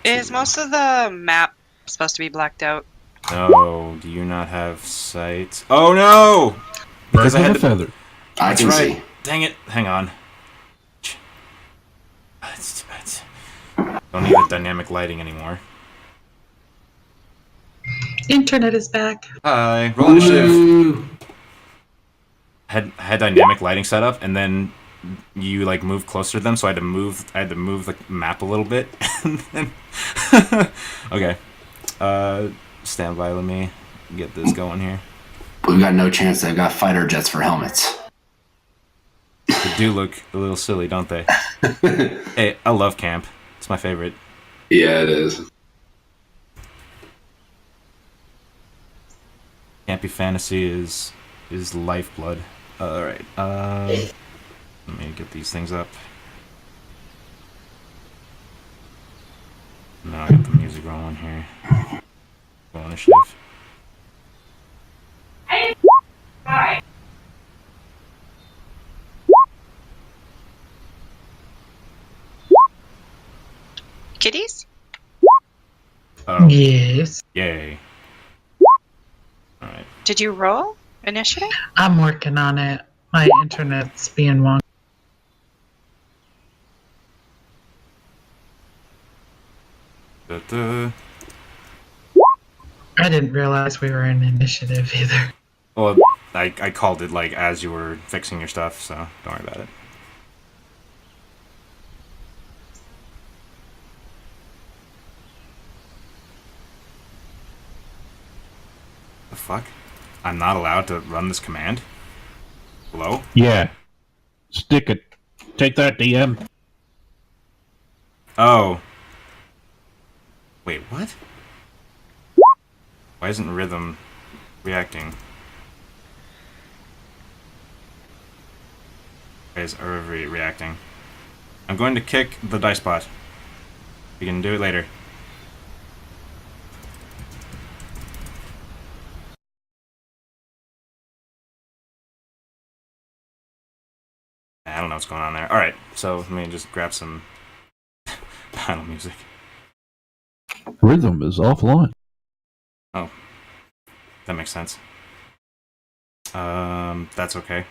Is most of the map supposed to be blacked out? No, do you not have sight? Oh no! Because I had a feather. I can see. Dang it! Hang on. Don't need the dynamic lighting anymore. Internet is back. Hi, roll initiative. Had dynamic lighting set up, and then you like move closer to them, so I had to move the map a little bit. And then okay, stand by. Let me get this going here. We've got no chance. They've got fighter jets for helmets. They do look a little silly, don't they? Hey, I love camp. It's my favorite. Yeah, it is. Campy fantasy is lifeblood. Alright, let me get these things up. Now I got the music rolling here. Roll initiative. Hi. Kitties? Oh, Yes. yay. Alright. Did you roll initiative? I'm working on it. My internet's being wonky. Da-da. I didn't realize we were in initiative either. Well, I called it like as you were fixing your stuff, so don't worry about it. The fuck? I'm not allowed to run this command? Hello? Yeah. Stick it. Take that, DM. Oh. Wait, what? Why isn't Rhythm reacting? Why is Irvi reacting? I'm going to kick the dice bot. We can do it later. I don't know what's going on there. Alright, so let me just grab some panel music. Rhythm is offline. Oh. That makes sense. That's okay.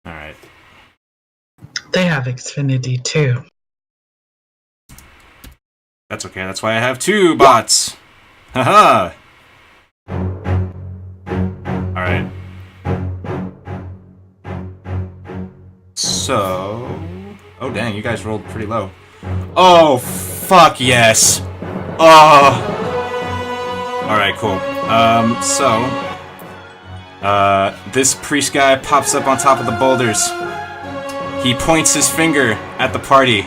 Alright. They have Xfinity too. That's okay, that's why I have two bots! Haha! Alright. So... Oh dang, you guys rolled pretty low. Oh, fuck yes! Oh! Alright, cool. This priest guy pops up on top of the boulders. He points his finger at the party,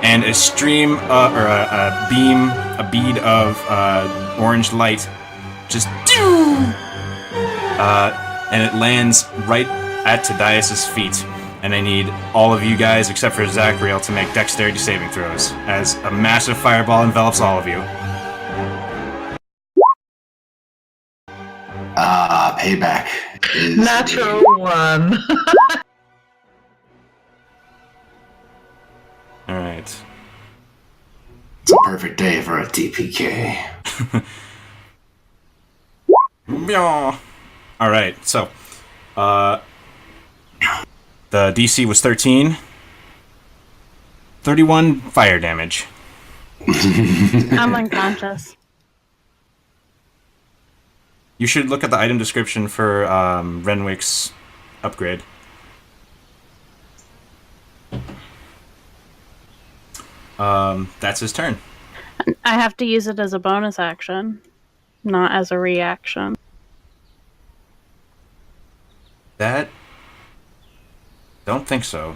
and a stream, or a bead of orange light just and it lands right at Tadias' feet. And I need all of you guys, except for Zachriel, to make dexterity saving throws, as a massive fireball envelops all of you. payback is Natural indeed. 1. All right. It's a perfect day for a TPK. Yeah. All right. So, the DC was 13. 31 fire damage. I'm unconscious. You should look at the item description for Renwick's upgrade. That's his turn. I have to use it as a bonus action, not as a reaction. That... Don't think so.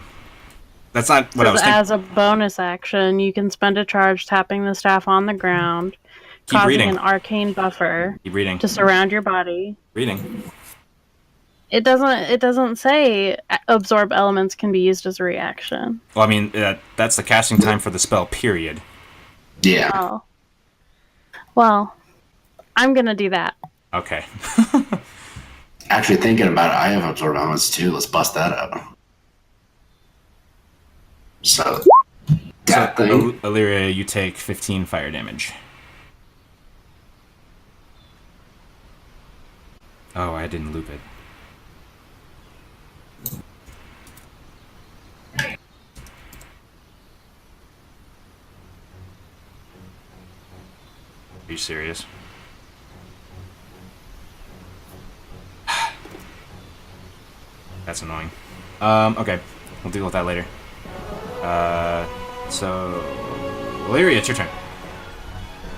That's not what I was As thinking. a bonus action, you can spend a charge tapping the staff on the ground, Keep causing reading. an arcane buffer Keep reading. to surround your body. Reading. It doesn't say absorb elements can be used as a reaction. Well, I mean, that's the casting time for the spell, period. Yeah. Oh. Well, I'm gonna do that. Okay. Actually, thinking about it, I have absorb elements too. Let's bust that out. So, that thing. Illyria, you take 15 fire damage. Oh, I didn't loop it. Are you serious? That's annoying. Okay. We'll deal with that later. So... Illyria, it's your turn.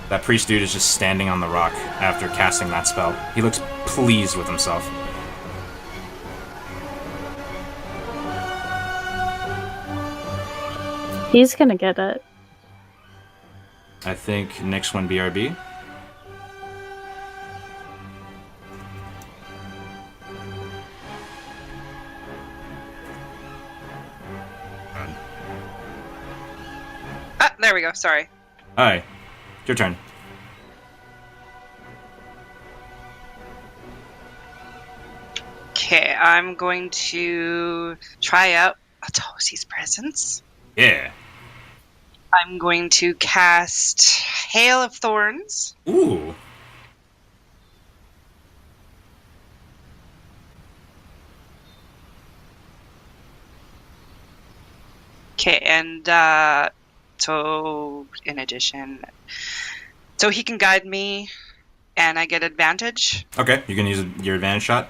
That priest dude is just standing on the rock after casting that spell. He looks pleased with himself. He's gonna get it. I think next one BRB. Ah, there we go. Sorry. Alright. Your turn. Okay, I'm going to try out Atosi's presence. Yeah. I'm going to cast Hail of Thorns. Ooh. Okay, and so in addition, so he can guide me, and I get advantage. Okay, you can use your advantage shot.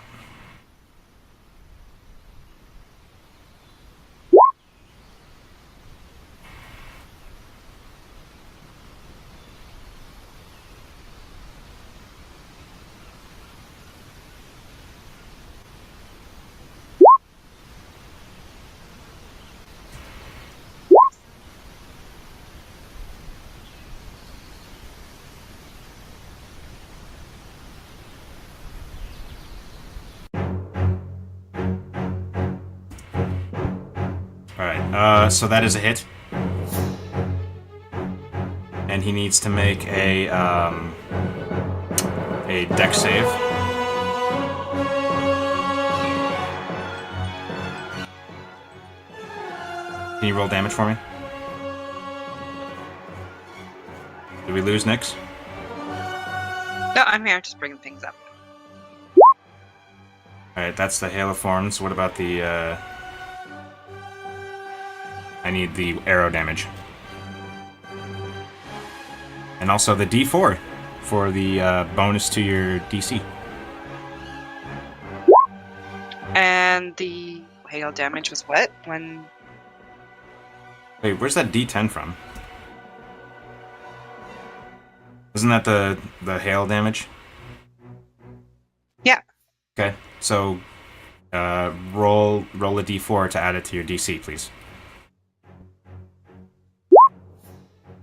Alright, so that is a hit. And he needs to make a dex save. Can you roll damage for me? Did we lose Nyx? No, I'm here, just bringing things up. Alright, that's the Hail of Thorns. What about the, I need the arrow damage. And also the D4 for the bonus to your DC. And the hail damage was what? When... Wait, where's that D10 from? Isn't that the hail damage? Yeah. Okay, so roll a D4 to add it to your DC, please.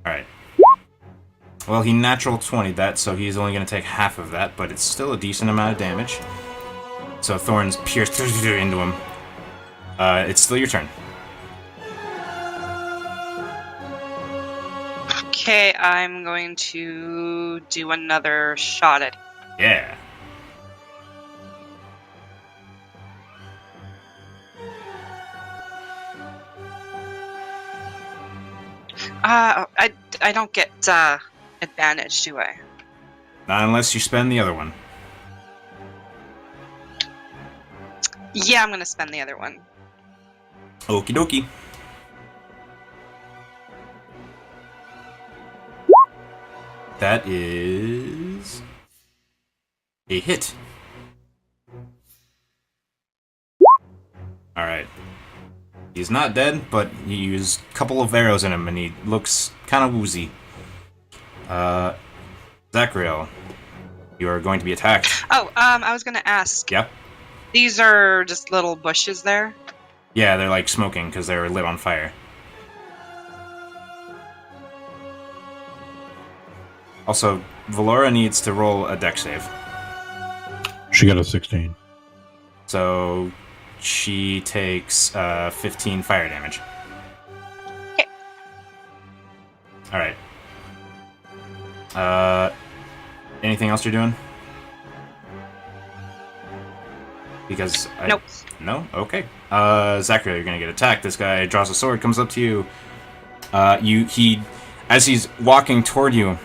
Alright. Well, he natural 20'd that, so he's only going to take half of that, but it's still a decent amount of damage. So thorns pierce into him. It's still your turn. Okay, I'm going to do another shot at him. Yeah. I don't get advantage, do I? Not unless you spend the other one. Yeah, I'm gonna spend the other one. Okie dokie. That is a hit. Alright. He's not dead, but you used a couple of arrows in him and he looks kind of woozy. Zachriel, you are going to be attacked. Oh, I was gonna ask. Yep. These are just little bushes there. Yeah, they're like smoking because they were lit on fire. Also, Valora needs to roll a dex save. She got a 16. So she takes 15 fire damage. Okay. Alright. Anything else you're doing? Because Nope. No? Okay. Zachary, you're gonna get attacked. This guy draws a sword, comes up to you. As he's walking toward you,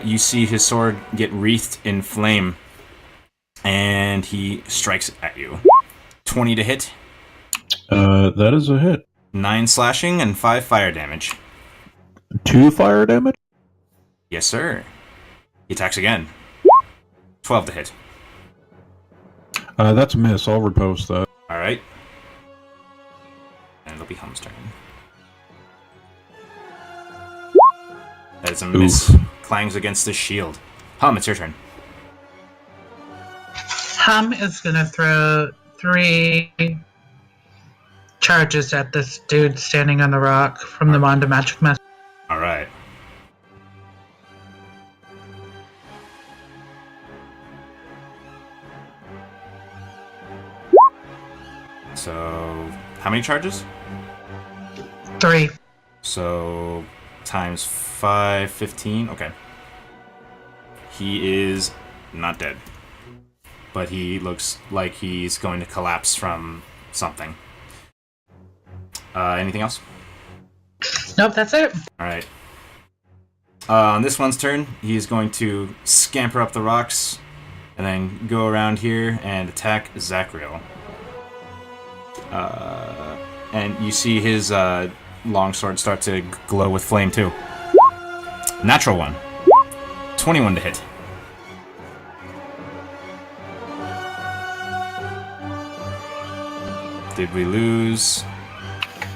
you see his sword get wreathed in flame, and he strikes at you. 20 to hit. That is a hit. 9 slashing and 5 fire damage. 2 fire damage? Yes, sir. He attacks again. 12 to hit. That's a miss. I'll repost that. Alright. And it'll be Hum's turn. That is a miss. Clangs against his shield. Hum, it's your turn. Hum is gonna throw 3 charges at this dude standing on the rock from the Wand of Magic Message. Alright. So, how many charges? 3. So, times 5, 15. Okay. He is not dead. But he looks like he's going to collapse from something. Anything else? Nope, that's it. Alright. On this one's turn, he's going to scamper up the rocks and then go around here and attack Zachriel. And you see his longsword start to glow with flame too. Natural one. 21 to hit. Did we lose?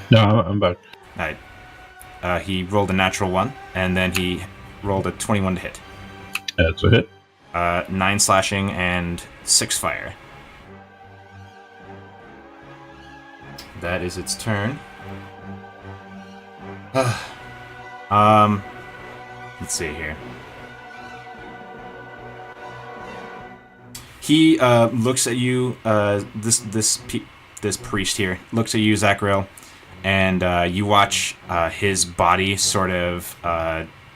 No, I'm back. Alright. He rolled a natural 1, and then he rolled a 21 to hit. That's a hit. 9 slashing and 6 fire. That is its turn. Let's see here. He looks at you. This priest here looks at you, Zachriel, and you watch his body sort of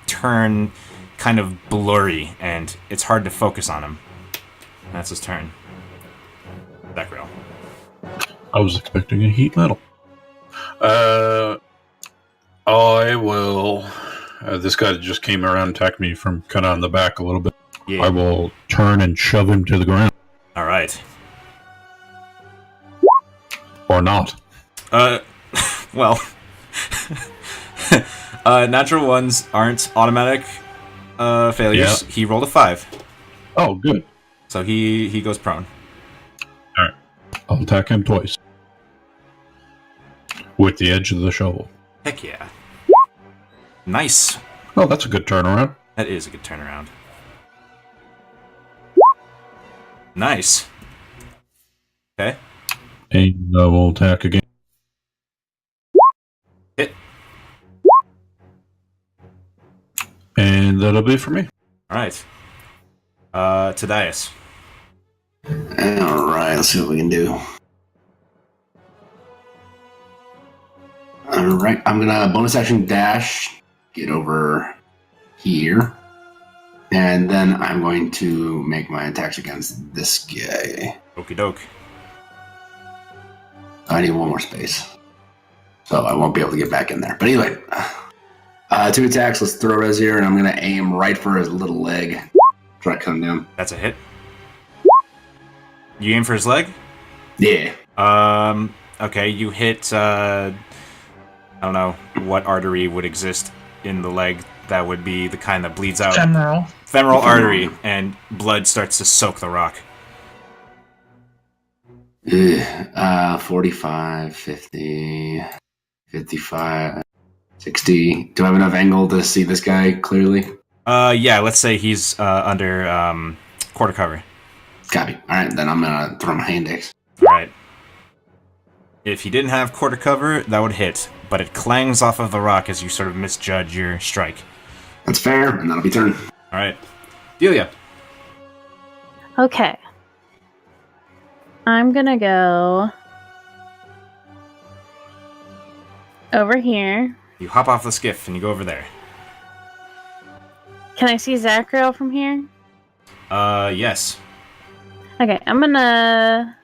turn kind of blurry, and it's hard to focus on him. And that's his turn. Zachriel. I was expecting a heat metal. I will. This guy just came around and attacked me from kind of on the back a little bit. Yeah. I will turn and shove him to the ground. All right. Or not. Well, natural ones aren't automatic failures. Yeah. He rolled a 5, Oh, good. so he goes prone. All right. I'll attack him twice. With the edge of the shovel. Heck yeah. Nice. Oh, that's a good turnaround. That is a good turnaround. Nice. Okay. And I will attack again. Hit. And that'll be for me. All right. Tadias. Alright, let's see what we can do. Alright, I'm gonna bonus action dash, get over here, and then I'm going to make my attacks against this guy. Okie doke. I need one more space, so I won't be able to get back in there. But anyway, 2 attacks. Let's throw res here, and I'm going to aim right for his little leg. Try to cut him down. That's a hit. You aim for his leg? Yeah. Okay, you hit, I don't know what artery would exist in the leg that would be the kind that bleeds out. Femoral. Femoral artery, and blood starts to soak the rock. 45, 50, 55, 60. Do I have enough angle to see this guy clearly? Yeah, let's say he's under quarter cover. Copy. Alright, then I'm gonna throw my index. Alright. If he didn't have quarter cover, that would hit, but it clangs off of the rock as you sort of misjudge your strike. That's fair, and that'll be turn. Alright. Delia. Okay. I'm gonna go over here. You hop off the skiff and you go over there. Can I see Zachariel from here? Yes. Okay, I'm gonna...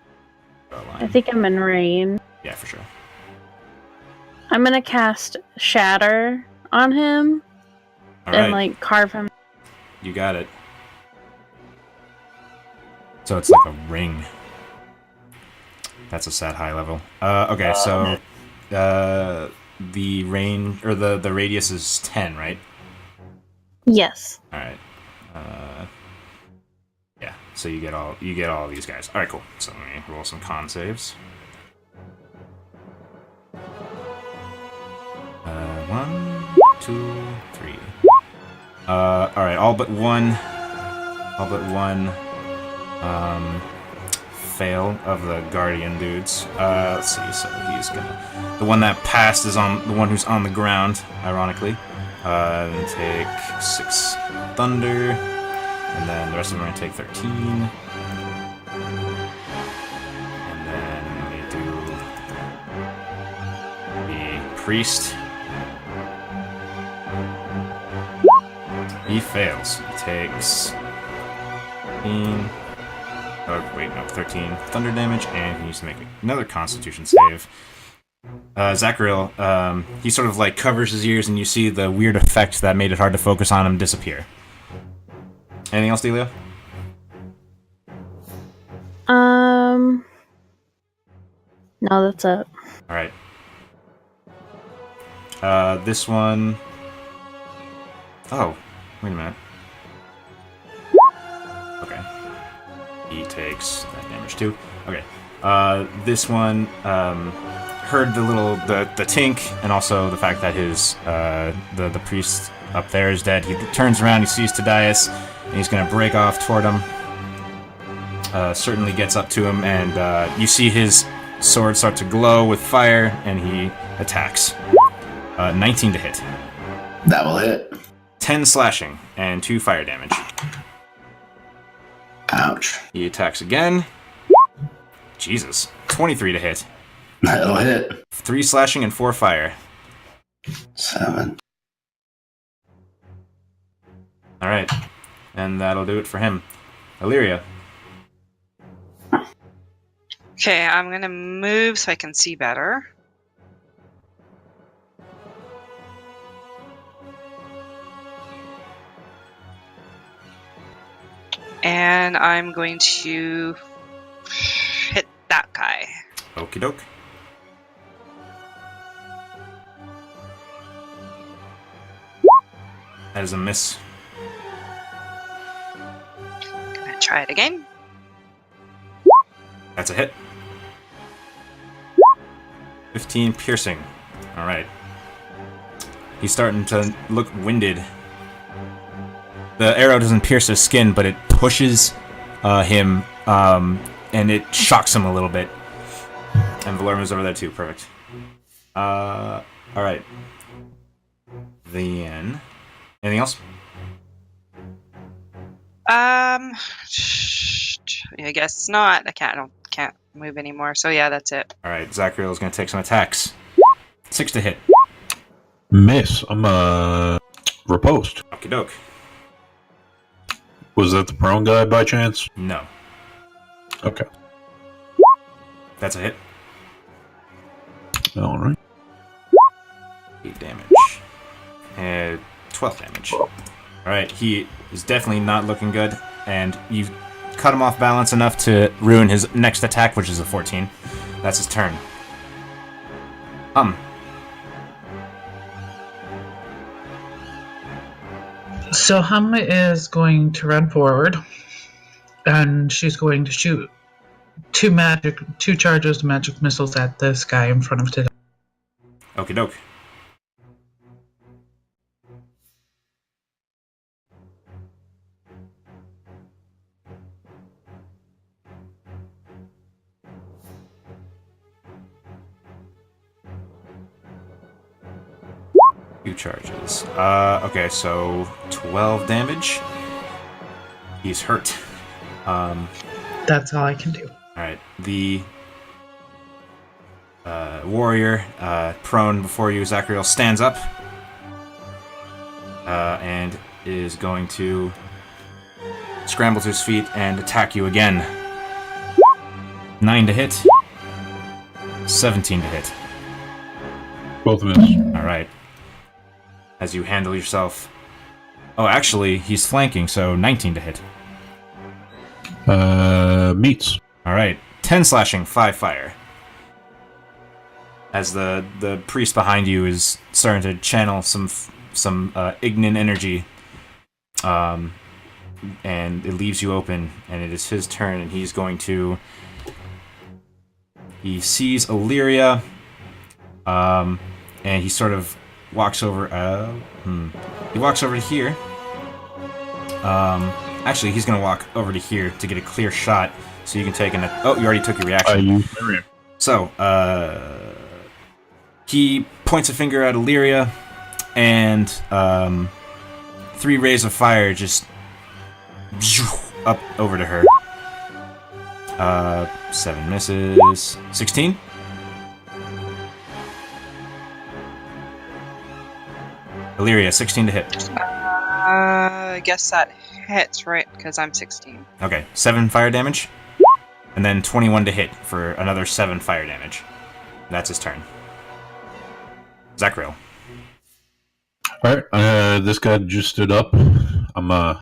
Draw a line. I think I'm in range. Yeah, for sure. I'm gonna cast Shatter on him and, like, carve him. You got it. So it's like a ring. That's a sad high level. Okay, so the range or the radius is 10, right? Yes. All right. Yeah. So you get all of these guys. All right, cool. So let me roll some con saves. 1, 2, 3. All right. All but one. Fail of the guardian dudes. Let's see. So he's gonna. The one that passed is on the one who's on the ground. Ironically, and take 6 thunder, and then the rest of them are gonna take 13. And then we do the priest. He fails. He takes 15. Oh, wait, no, 13 thunder damage, and he needs to make another Constitution save. Zachariel, he sort of like covers his ears, and you see the weird effect that made it hard to focus on him disappear. Anything else, Delia? No, that's it. All right. This one. Oh, wait a minute. Okay. He takes that damage too. Okay. This one heard the tink, and also the fact that his the priest up there is dead. He turns around, he sees Tadias, and he's gonna break off toward him. Certainly gets up to him, and you see his sword start to glow with fire, and he attacks. 19 to hit. That will hit. 10 slashing and 2 fire damage. Ouch. He attacks again. Jesus. 23 to hit. That'll hit. 3 slashing and 4 fire. 7. Alright. And that'll do it for him. Illyria. Okay, I'm gonna move so I can see better. And I'm going to hit that guy. Okie doke. That is a miss. Gonna try it again. That's a hit. 15 piercing. Alright. He's starting to look winded. The arrow doesn't pierce his skin, but it pushes him, and it shocks him a little bit. And Valorma's over there too. Perfect. Alright. Then... Anything else? I guess not. I can't move anymore. So yeah, that's it. Alright, Zachariel is going to take some attacks. 6 to hit. Miss. I'm riposte. Okie doke. Was that the prone guy by chance? No. Okay. That's a hit. All right. 8 damage. 12 damage. Alright, he is definitely not looking good, and you cut him off balance enough to ruin his next attack, which is a 14. That's his turn. So Hum is going to run forward, and she's going to shoot two charges of magic missiles at this guy in front of Tid. Okie doke. Two charges. Okay, so 12 damage. He's hurt. That's all I can do. Alright, the warrior prone before you, Zachariel, stands up and is going to scramble to his feet and attack you again. 9 to hit. 17 to hit. Both miss. Alright. As you handle yourself. Oh, actually, he's flanking, so 19 to hit. Meets. Alright. 10 slashing, 5 fire. As the priest behind you is starting to channel some ignin energy. And it leaves you open, and it is his turn, and he's going to... He sees Illyria, and he sort of walks over... He walks over to here. Actually, he's going to walk over to here to get a clear shot, so you can take an... Oh, you already took your reaction. So, he points a finger at Illyria, and 3 rays of fire just up over to her. 7 misses. 16? Illyria, 16 to hit. I guess that hits, right? Because I'm 16. Okay, 7 fire damage. And then 21 to hit for another 7 fire damage. That's his turn. Zachariel. Alright, this guy just stood up. I'm,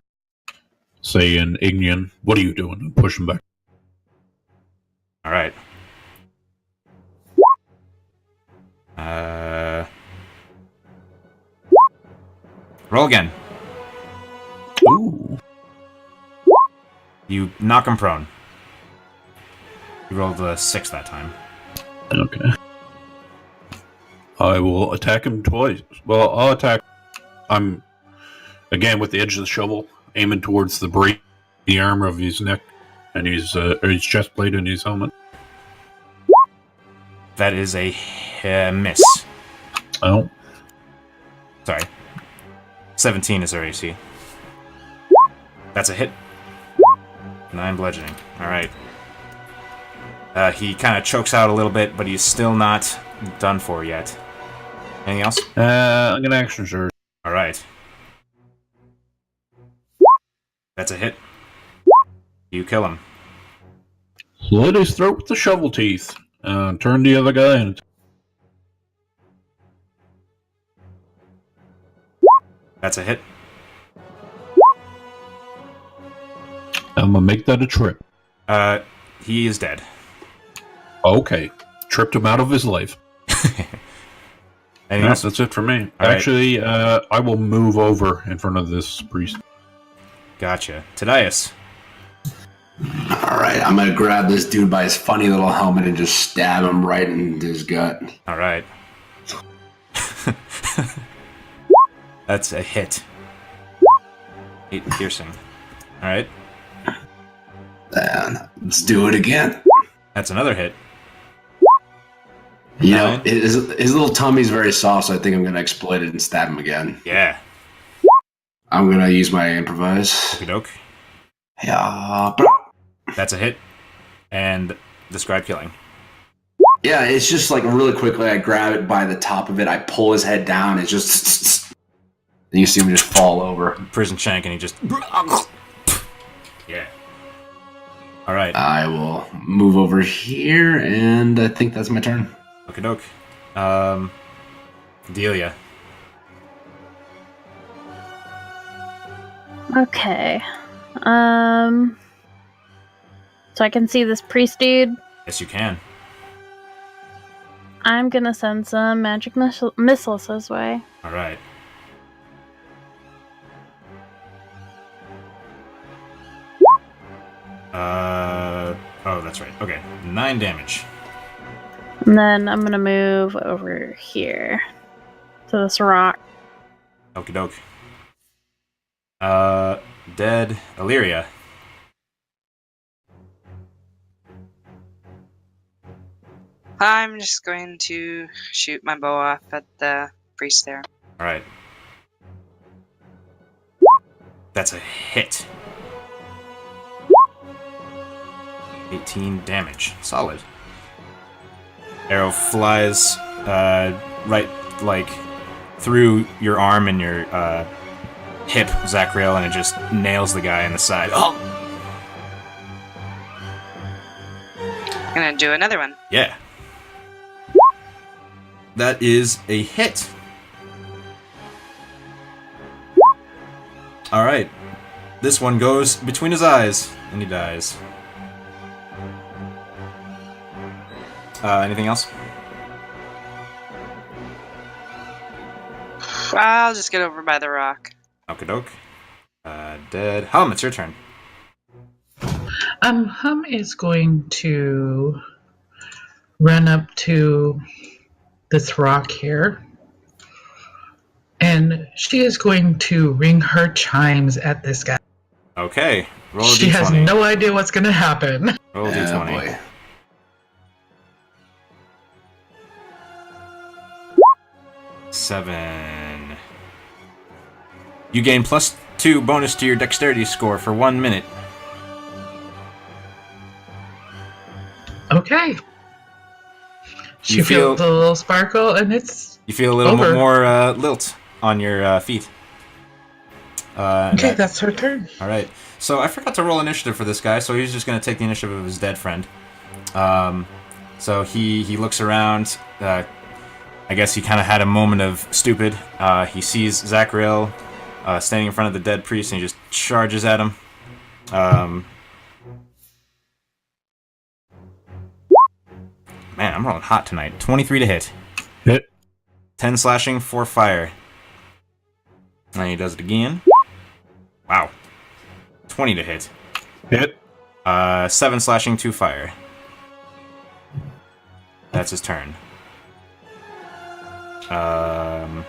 saying, Ignian, what are you doing? Push him back. Alright. Roll again. Ooh. You knock him prone. You rolled a 6 that time. Okay. I will attack him twice. Well, I'll attack... I'm, again, with the edge of the shovel, aiming towards the armor of his neck and his chest plate and his helmet. That is a miss. Oh. Sorry. 17 is our AC. That's a hit. 9 bludgeoning. Alright. He kind of chokes out a little bit, but he's still not done for yet. Anything else? I'm gonna action surge. Alright. That's a hit. You kill him. Slit his throat with the shovel teeth. Turn the other guy and... That's a hit. I'm gonna make that a trip. He is dead. Okay. Tripped him out of his life. Anything else? That's it for me. All Actually, I will move over in front of this priest. Gotcha. Tadias. Alright, I'm gonna grab this dude by his funny little helmet and just stab him right in his gut. Alright. That's a hit. 8 piercing. Alright. And let's do it again. That's another hit. You know, his little tummy's very soft, so I think I'm gonna exploit it and stab him again. Yeah. I'm gonna use my improvise. Okey-doke. Yeah. That's a hit. And describe killing. Yeah, it's just like really quickly. I grab it by the top of it. I pull his head down. It's just, and you see him just fall over. Prison shank, and he just. Yeah. All right. I will move over here, and I think that's my turn. Okey-doke. Delia. Okay. So I can see this priest dude. Yes, you can. I'm gonna send some magic missiles his way. All right. Oh, that's right. Okay, 9 damage. And then I'm gonna move over here to this rock. Okie doke. Dead Illyria. I'm just going to shoot my bow off at the priest there. All right. That's a hit. 18 damage. Solid. Arrow flies right, like, through your arm and your hip, Zachriel, and it just nails the guy in the side. Oh! I'm gonna do another one. Yeah. That is a hit. Alright. This one goes between his eyes, and he dies. Anything else? I'll just get over by the rock. Okadoke. Dead. Hum, it's your turn. Hum is going to run up to this rock here, and she is going to ring her chimes at this guy. Okay. Roll a She d20. has no idea what's going to happen. Roll a d20. boy. Seven. You gain +2 bonus to your dexterity score for 1 minute. Okay. She You feel- feels a little sparkle, and it's You feel a little over. more lilt on your feet. Okay, that's her turn. All right. So I forgot to roll initiative for this guy, so he's just going to take the initiative of his dead friend. So he looks around. I guess he kind of had a moment of stupid. He sees Zachriel standing in front of the dead priest, and he just charges at him. Man, I'm rolling hot tonight. 23 to hit. Hit. 10 slashing, 4 fire. And he does it again. Wow. 20 to hit. Hit. 7 slashing, 2 fire. That's his turn. And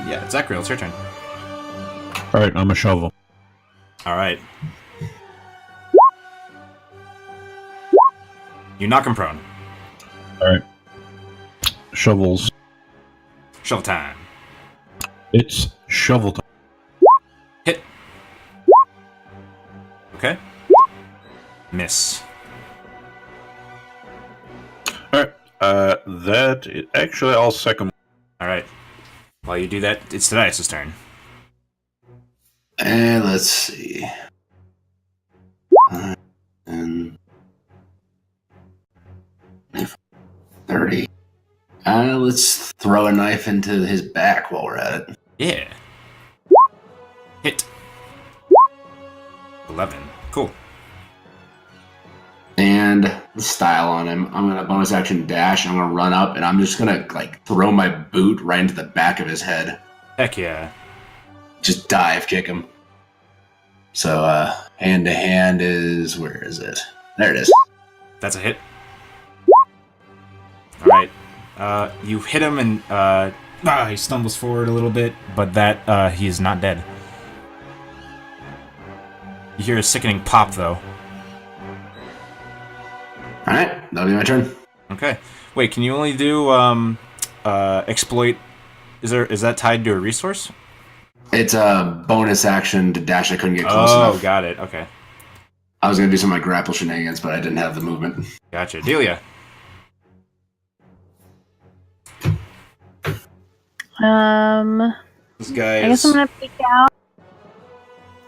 yeah, Zachriel, it's your turn. All right, I'm a shovel. All right. You knock him prone. All right. Shovels. Shovel time. It's shovel time. Hit. Okay. Miss. All right. Actually, I'll second. All right. While you do that, it's Thaddeus' turn. And let's see. And 30. Let's throw a knife into his back while we're at it. Yeah. Hit. 11. Cool. And the style on him. I'm gonna bonus action dash. I'm gonna run up, and I'm just gonna like throw my boot right into the back of his head. Heck yeah. Just dive kick him. So hand to hand is, where is it? There it is. That's a hit. Alright. You hit him and he stumbles forward a little bit, but that he is not dead. You hear a sickening pop though. Alright, that'll be my turn. Okay. Wait, can you only do exploit? Is that tied to a resource? It's a bonus action to dash. I couldn't get close Oh, enough. got it. Okay. I was gonna do some of my grapple shenanigans, but I didn't have the movement. Gotcha. Delia. This guy I guess I'm gonna peek out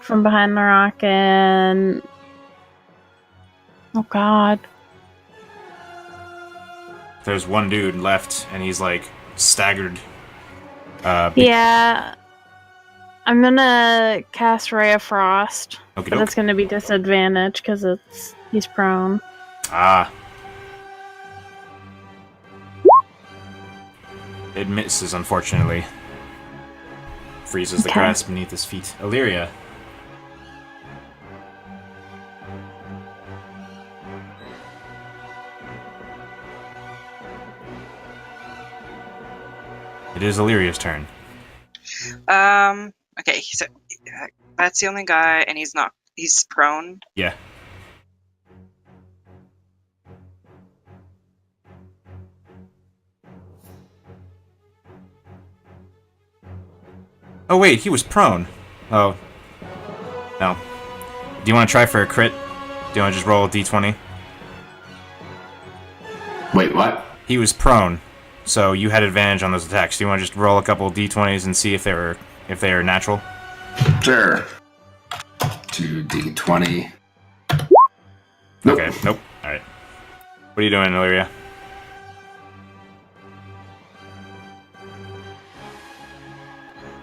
from behind the rock and oh god. There's one dude left, and he's like staggered Yeah. I'm gonna cast Ray of Frost, Okie but doke. it's gonna be disadvantage because he's prone. Ah. It misses, unfortunately. Freezes the Okay. grass beneath his feet. Illyria. It is Illyria's turn. Okay, so that's the only guy, and he's prone. Yeah. Oh wait, he was prone. Oh. No. Do you want to try for a crit? Do you want to just roll a d20? Wait, what? He was prone, so you had advantage on those attacks. Do you want to just roll a couple d20s and see if they are natural? Sure. 2d20. Nope. Okay, nope. Alright. What are you doing, Illyria?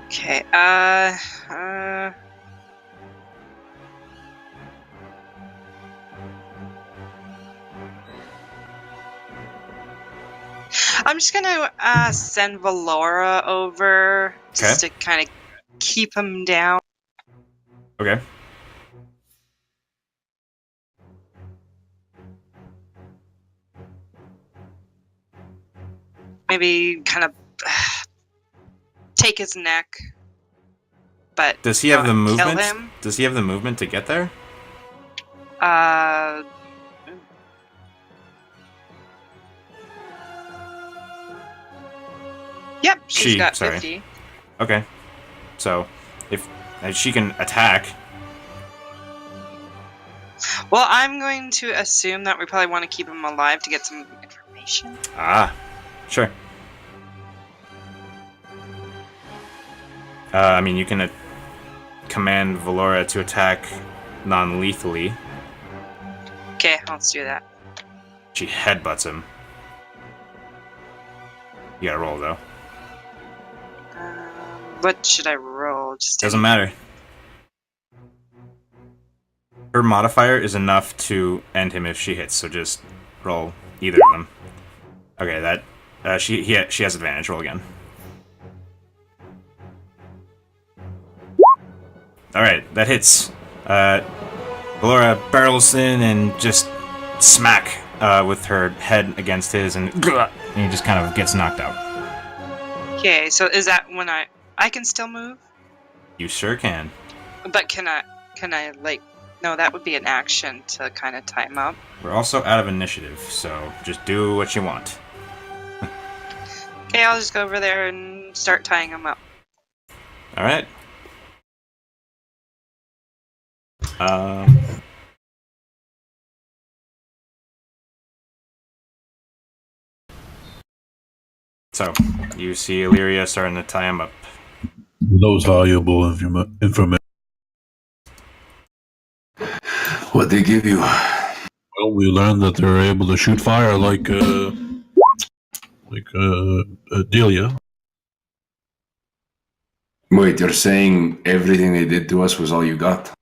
Okay, I'm just gonna send Valora over just to kind of keep him down. Okay. Maybe kind of take his neck, but Does he have the not kill movement? him. Does he have the movement to get there? Yep, she's She, got sorry. 50. Okay. So, if she can attack. Well, I'm going to assume that we probably want to keep him alive to get some information. Ah, sure. I mean, you can command Valora to attack non-lethally. Okay, let's do that. She headbutts him. You gotta roll, though. What should I roll? Just Doesn't matter. Her modifier is enough to end him if she hits, so just roll either of them. Okay, that she has advantage. Roll again. All right, that hits. Valora barrels in and just smack with her head against his, and he just kind of gets knocked out. Okay, so is that when I can still move? You sure can. But can I like? No, that would be an action to kind of tie him up. We're also out of initiative, so just do what you want. Okay, I'll just go over there and start tying him up. All right. So, you see Illyria starting to tie him up. Those valuable information. What'd they give you? Well, we learned that they're able to shoot fire like Delia. Wait, you're saying everything they did to us was all you got?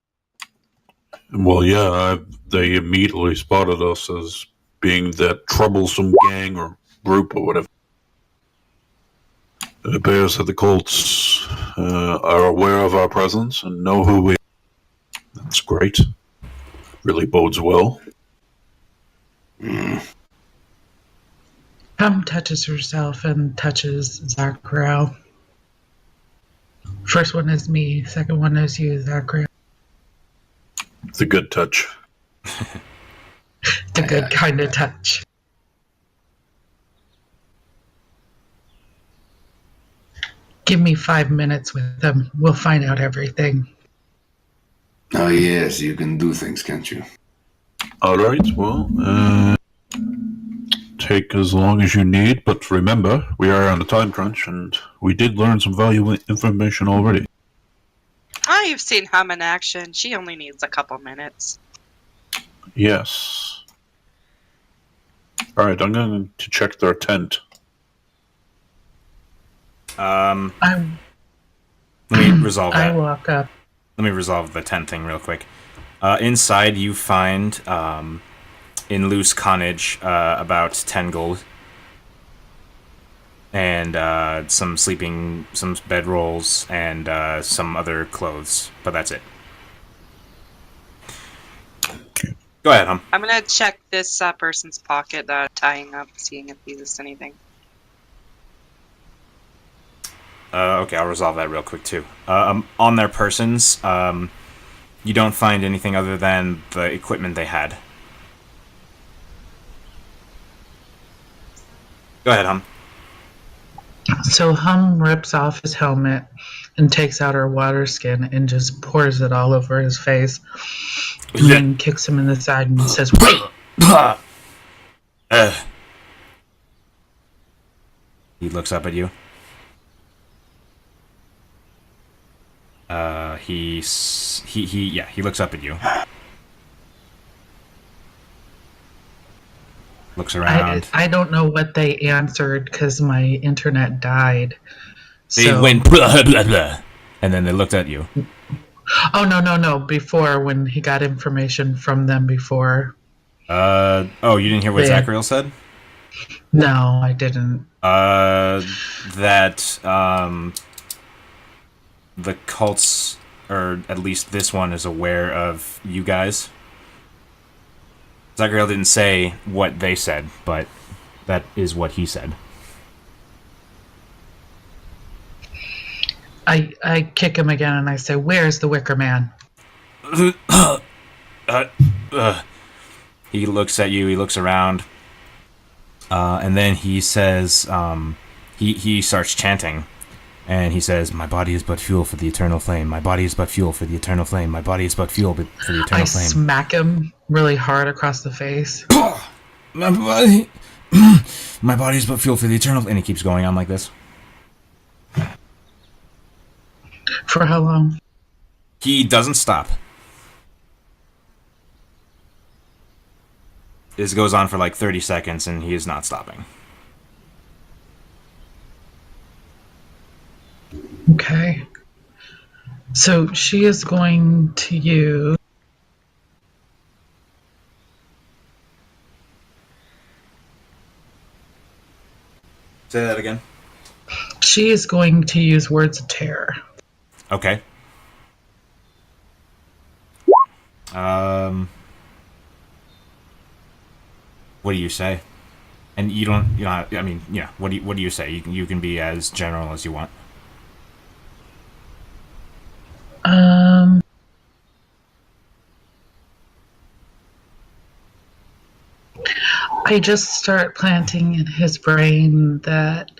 Well, yeah, they immediately spotted us as being that troublesome gang or group or whatever. It appears that the cults are aware of our presence and know who we are. That's great. Really bodes well. Touches herself and touches Zachariah. First one is me, second one is you, Zachariah. It's a good touch. The good kind of touch. Give me 5 minutes with them. We'll find out everything. Oh, yes, you can do things, can't you? All right, well, take as long as you need, but remember, we are on a time crunch, and we did learn some valuable information already. Oh, you've seen Hum in action. She only needs a couple minutes. Yes. All right, I'm going to check their tent. I Let me resolve I that. walk up. Let me resolve the tent thing real quick. Inside, you find in loose carnage about 10 gold. And some bedrolls, and some other clothes. But that's it. Go ahead, Hum. I'm gonna check this person's pocket that I'm tying up, seeing if he lists anything. Okay, I'll resolve that real quick, too. On their persons, you don't find anything other than the equipment they had. Go ahead, Hum. So Hum rips off his helmet and takes out her water skin and just pours it all over his face. And then kicks him in the side and says, "Wait!" He looks up at you. He looks up at you. Looks around. I don't know what they answered because my internet died. They went blah, blah, blah, and then they looked at you. Oh, no. Before, when he got information from them before. You didn't hear what Zachariel said? No, I didn't. The cults, or at least this one, is aware of you guys. Zachariel didn't say what they said, but that is what he said. I kick him again and I say, "Where's the Wicker Man?" He looks at you, he looks around, and then he says, he starts chanting, and he says, "My body is but fuel for the eternal flame. My body is but fuel for the eternal flame. My body is but fuel for the eternal flame." I smack him really hard across the face. My body, my body is but fuel for the eternal, and he keeps going on like this. For how long? He doesn't stop. This goes on for like 30 seconds, and he is not stopping. Okay. So she is going to use... Say that again. She is going to use Words of Terror. Okay. What do you say? And you don't, I mean, yeah. What do you say? You can be as general as you want. I just start planting in his brain that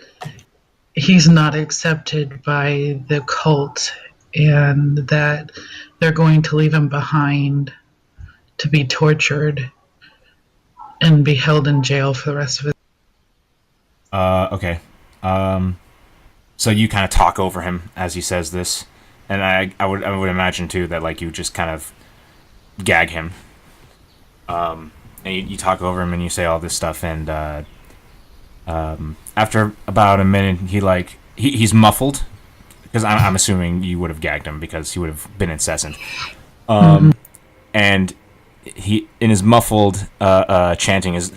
he's not accepted by the cult and that they're going to leave him behind to be tortured and be held in jail for the rest of his life. Okay. So you kind of talk over him as he says this, and I would imagine too that like you just kind of gag him. And you talk over him and you say all this stuff, and after about a minute, he's muffled, because I'm assuming you would have gagged him because he would have been incessant. And he, in his muffled chanting, is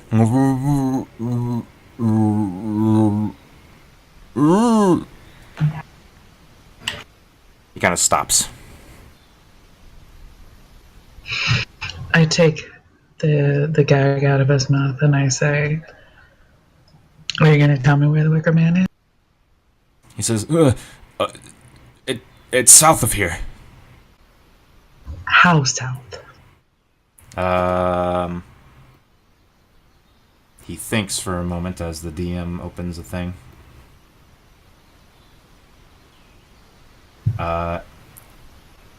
he kind of stops. I take the gag out of his mouth and I say, "Are you going to tell me where the Wicker Man is?" He says, it's south of here. How south? He thinks for a moment as the DM opens the thing.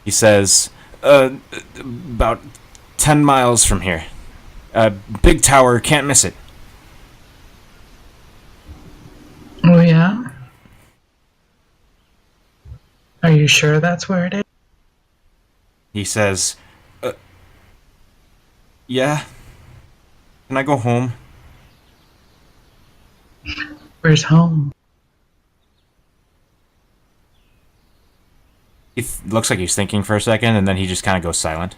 He says, about 10 miles from here. Big tower, can't miss it. Oh, yeah? Are you sure that's where it is? He says, yeah. Can I go home? Where's home? looks like he's thinking for a second, and then he just kind of goes silent.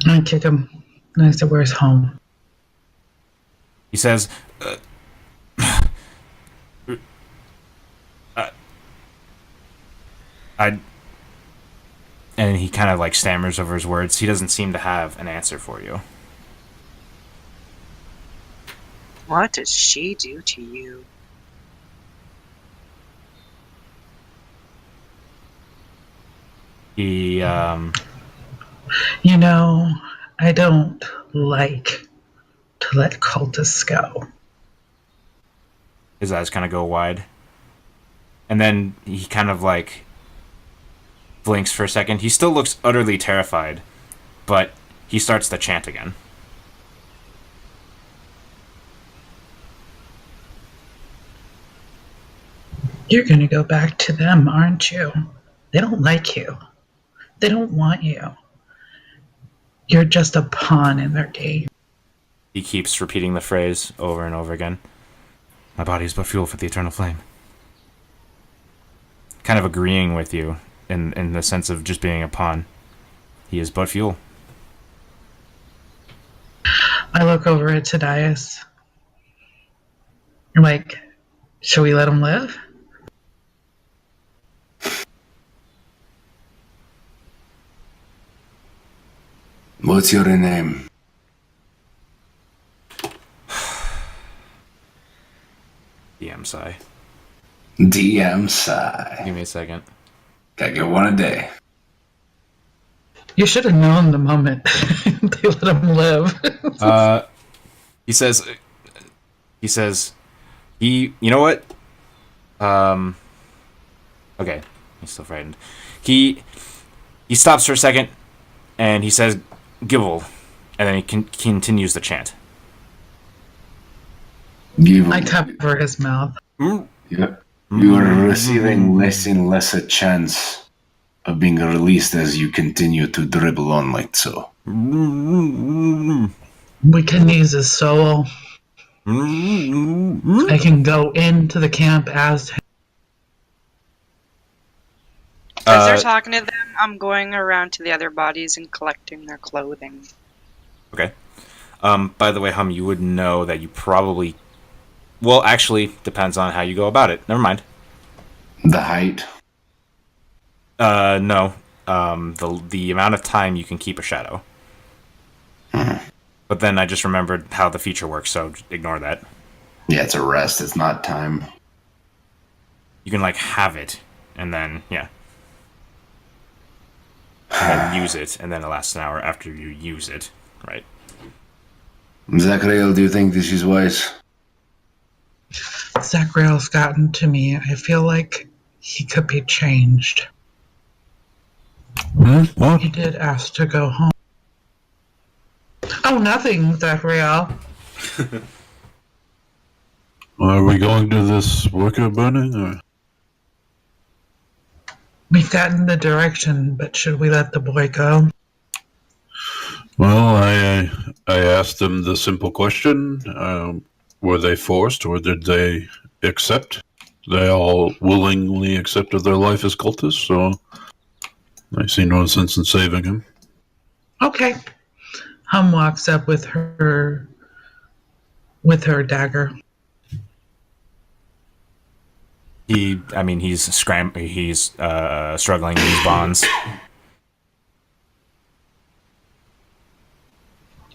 I kick him. And I said, "Where's home?" He says, I... And he kind of like stammers over his words. He doesn't seem to have an answer for you. What did she do to you? He, You know, I don't like to let cultists go. his eyes kind of go wide. And then he kind of like blinks for a second. He still looks utterly terrified, but he starts to chant again. You're going to go back to them, aren't you? They don't like you. They don't want you. You're just a pawn in their game. He keeps repeating the phrase over and over again. My body is but fuel for the eternal flame. Kind of agreeing with you in the sense of just being a pawn. He is but fuel. I look over at Tadias. I'm like, should we let him live? What's your name? DM sigh. DM sigh. Give me a second. Gotta get one a day. You should have known the moment they let him live. He says, you know what? Okay, he's still frightened. He stops for a second, and he says, Gibble, and then he continues the chant. I cover his mouth. Yep. You are receiving less and less a chance of being released as you continue to dribble on like so. We can use his soul. I can go into the camp as him. As they're talking to them, I'm going around to the other bodies and collecting their clothing. Okay. By the way, you would know that you probably... Well, actually, depends on how you go about it. Never mind. The height? No. The amount of time you can keep a shadow. But then I just remembered how the feature works, so ignore that. Yeah, it's a rest. It's not time. You can, like, have it, and then, yeah. And then use it, and then it lasts an hour after you use it, right? Zachariel, do you think this is wise? Zachariel's gotten to me. I feel like he could be changed. What? He did ask to go home. Oh, nothing, Zachariel. Are we going to this worker burning? Or? We've gotten the direction, but should we let the boy go? Well, I asked them the simple question. Were they forced or did they accept? They all willingly accepted their life as cultists, so I see no sense in saving him. Okay. Hum walks up with her dagger. He's struggling to use bonds.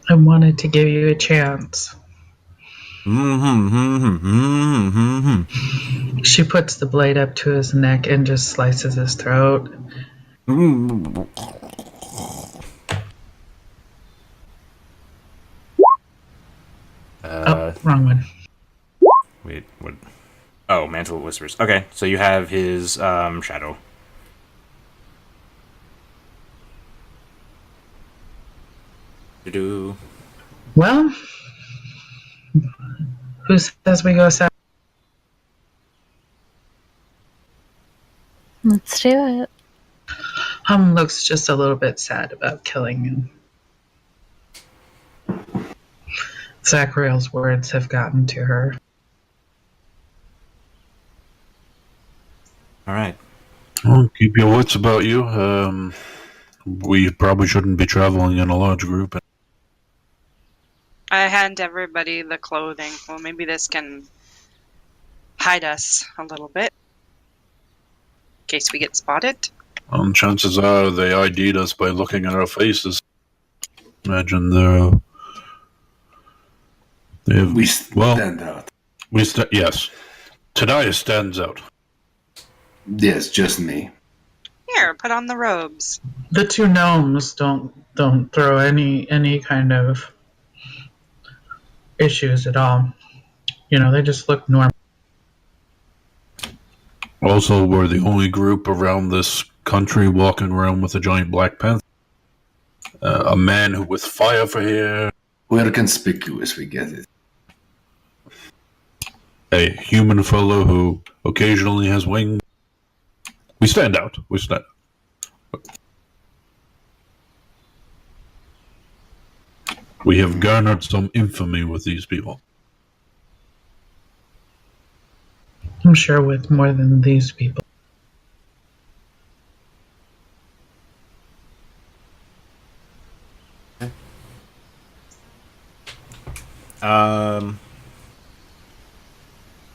I wanted to give you a chance. She puts the blade up to his neck and just slices his throat. Wrong one. Wait, what? Oh, Mantle of Whispers. Okay, so you have his shadow. Do. Well, who says we go south? Let's do it. Hum looks just a little bit sad about killing him. Zachariel's words have gotten to her. All right. Well, keep your wits about you. We probably shouldn't be traveling in a large group. I hand everybody the clothing. Well, maybe this can hide us a little bit in case we get spotted. Chances are they ID'd us by looking at our faces. Imagine they have. We stand out. Yes. Tadaya stands out. Yes, just me. Here, put on the robes. The two gnomes don't throw any kind of issues at all. They just look normal. Also, we're the only group around this country walking around with a giant black panther. A man with fire for hair. We're conspicuous, we get it. A human fellow who occasionally has wings. We stand out. We have garnered some infamy with these people. I'm sure with more than these people.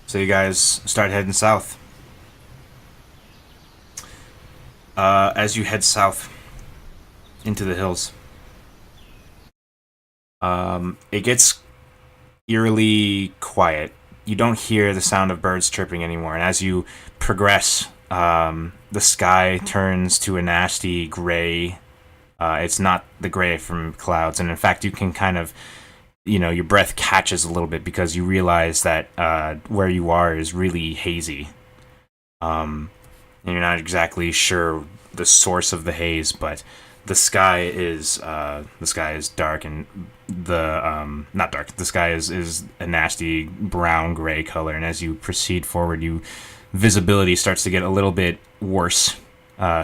So you guys start heading south. As you head south into the hills, it gets eerily quiet. You don't hear the sound of birds chirping anymore, and as you progress, the sky turns to a nasty gray. It's not the gray from clouds, and in fact, you can kind of, your breath catches a little bit because you realize that where you are is really hazy. And you're not exactly sure the source of the haze, but the sky is dark, and not dark. The sky is a nasty brown gray color, and as you proceed forward, visibility starts to get a little bit worse.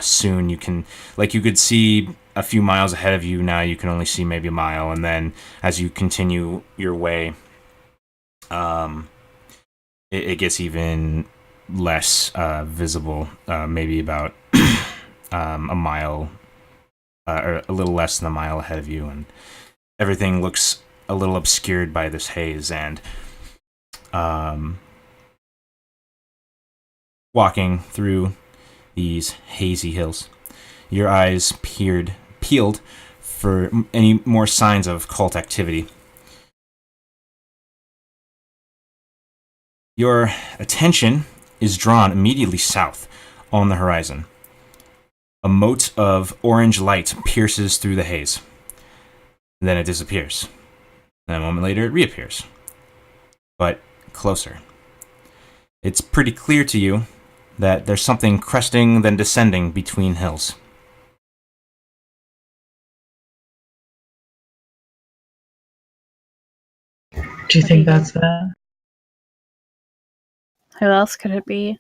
Soon you could see a few miles ahead of you. Now you can only see maybe a mile, and then as you continue your way, it gets even less visible. Maybe about a mile, or a little less than a mile ahead of you, and everything looks a little obscured by this haze. And walking through these hazy hills, your eyes peeled for any more signs of cult activity. Your attention is drawn immediately south on the horizon. A mote of orange light pierces through the haze. Then it disappears. And a moment later, it reappears. But closer. It's pretty clear to you that there's something cresting then descending between hills. Do you think that's that? Who else could it be?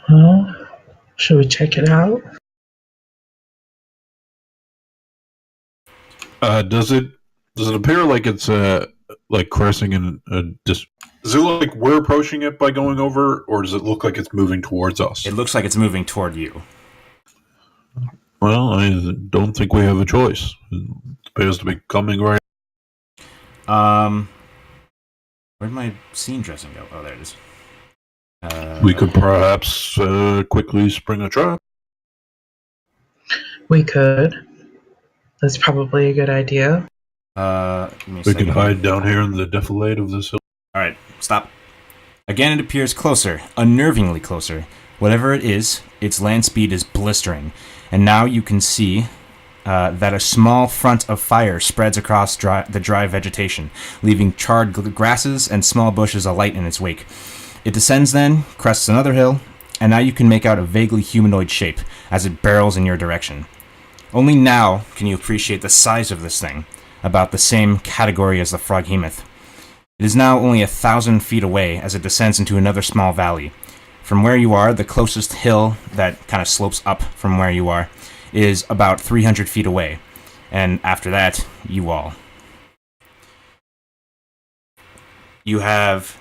Well, should we check it out? Does it appear like it's like crossing in a Does it look like we're approaching it by going over, or does it look like it's moving towards us? It looks like it's moving toward you. Well, I don't think we have a choice. It appears to be coming right. Where'd my scene dressing go? Oh, there it is. We could perhaps quickly spring a trap. We could. That's probably a good idea. We could hide down here in the defilade of this hill. Alright, stop. Again, it appears closer, unnervingly closer. Whatever it is, its land speed is blistering. And now you can see that a small front of fire spreads across the dry vegetation, leaving charred grasses and small bushes alight in its wake. It descends then, crests another hill, and now you can make out a vaguely humanoid shape as it barrels in your direction. Only now can you appreciate the size of this thing, about the same category as the froghemoth. It is now only 1,000 feet away as it descends into another small valley. From where you are, the closest hill that kind of slopes up from where you are is about 300 feet away, and after that, you all. You have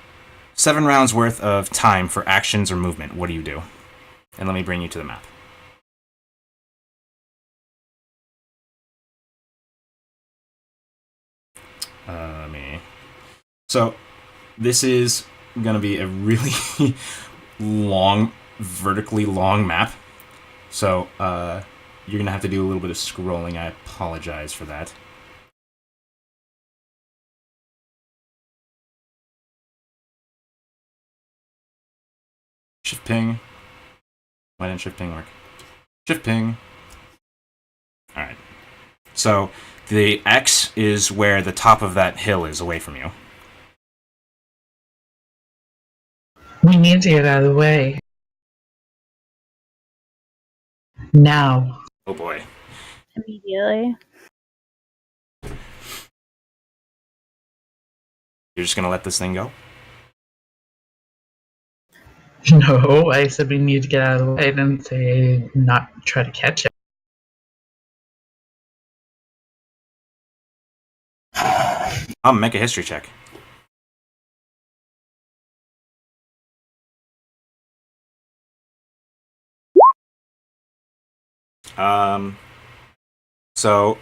7 rounds worth of time for actions or movement. What do you do? And let me bring you to the map. So, this is going to be a really vertically long map. So, you're going to have to do a little bit of scrolling. I apologize for that. Shift ping. Why didn't shift ping work? Shift ping. Alright. So, the X is where the top of that hill is away from you. We need to get out of the way. Now. Oh boy. Immediately. You're just gonna let this thing go? No, I said we need to get out of the way. I didn't say not try to catch it. Make a history check. So,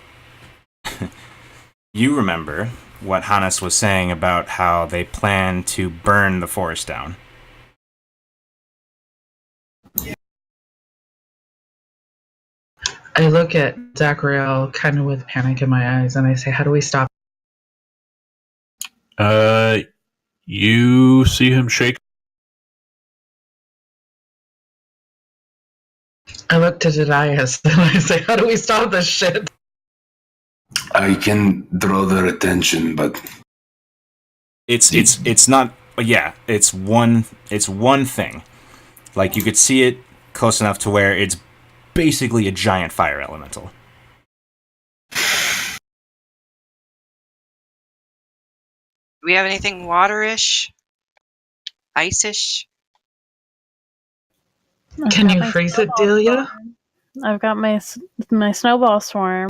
you remember what Hannes was saying about how they plan to burn the forest down. I look at Zachariel kind of with panic in my eyes and I say, how do we stop? You see him shake. I look to Jedias and I say, how do we stop this shit? I can draw their attention, but It's not. Yeah, it's one thing. Like, you could see it close enough to where it's basically a giant fire elemental. Do we have anything waterish? Ice-ish? Can you freeze it, Delia? I've got my snowball swarm.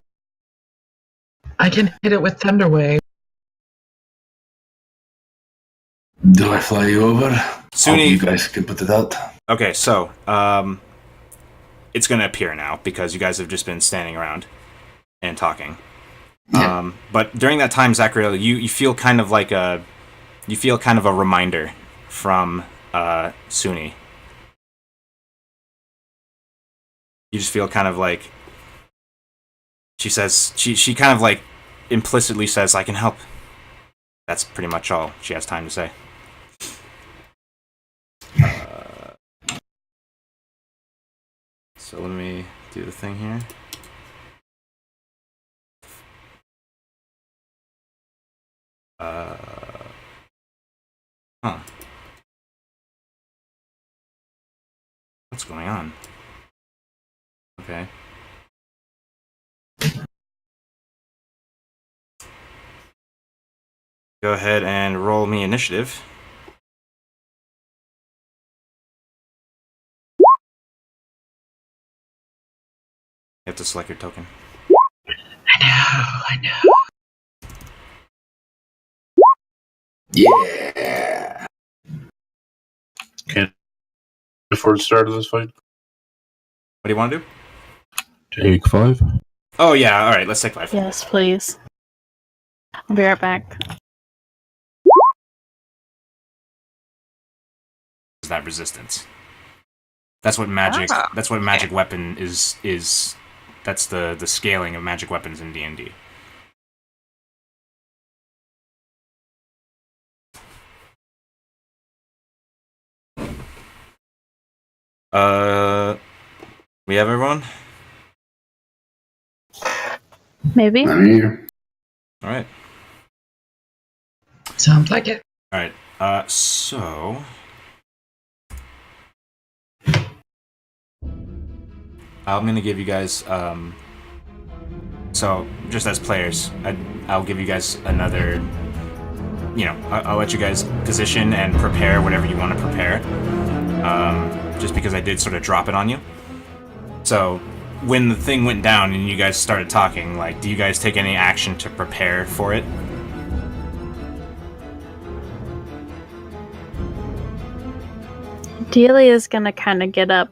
I can hit it with Thunderwave. do I fly you over? Suni, Hope you guys can put it out. Okay, so it's going to appear now because you guys have just been standing around and talking. Yeah. But during that time, Zachariel, you feel kind of like a reminder from Suni. You just feel kind of like she says she kind of like implicitly says, "I can help." That's pretty much all she has time to say. So let me do the thing here. What's going on? Okay. Go ahead and roll me initiative. You have to select your token. I know. Yeah. Can't before the start of this fight. What do you want to do? Take 5. Oh yeah, alright, let's take 5. Yes, please. I'll be right back. Is that resistance? That's what magic. That's what magic weapon is. That's the scaling of magic weapons in D&D. We have everyone? Maybe. I'm here. Alright. Sounds like it. Alright. So I'm gonna give you guys so just as players, I'll give you guys another, I'll let you guys position and prepare whatever you want to prepare, just because I did sort of drop it on you. So when the thing went down and you guys started talking, like, do you guys take any action to prepare for it? Delia's gonna kind of get up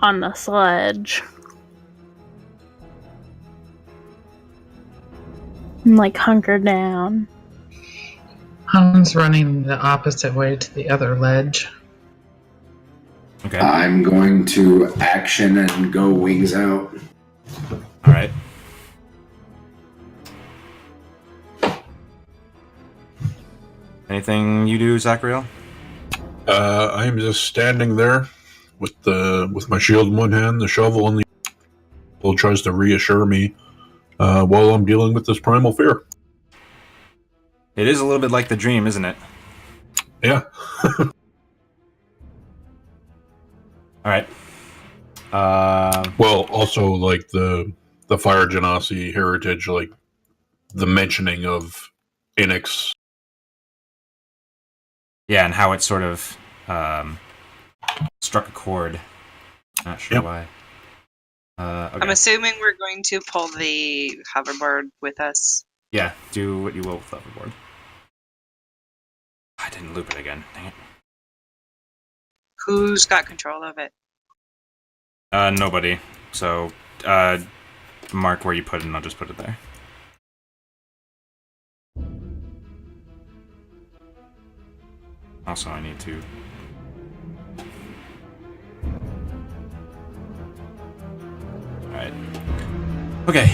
on the sledge. And, like, hunker down. Hum's running the opposite way to the other ledge. Okay. I'm going to action and go wings out. All right. Anything you do, Zachariel? I'm just standing there with my shield in one hand, the shovel in the other. Tries to reassure me while I'm dealing with this primal fear. It is a little bit like the dream, isn't it? Yeah. All right. Well, also like the Fire Genasi heritage, like the mentioning of Inix. Yeah, and how it sort of struck a chord. Not sure why. Okay. I'm assuming we're going to pull the hoverboard with us. Yeah, do what you will with the hoverboard. I didn't loop it again. Dang it. Who's got control of it? Nobody. So, mark where you put it, and I'll just put it there. Also, I need to... Alright. Okay,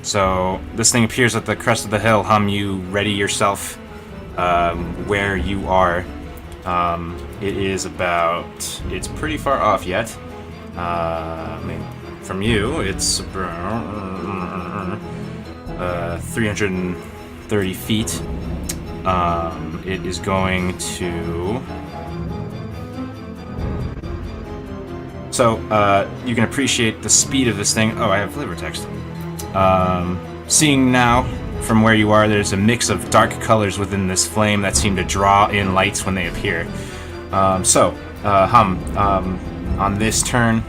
so, this thing appears at the crest of the hill. You ready yourself where you are. It is about... It's pretty far off yet. I mean, from you, it's about 330 feet. It is going to... So, you can appreciate the speed of this thing. Oh, I have flavor text. Seeing now, from where you are, there's a mix of dark colors within this flame that seem to draw in lights when they appear. On this turn,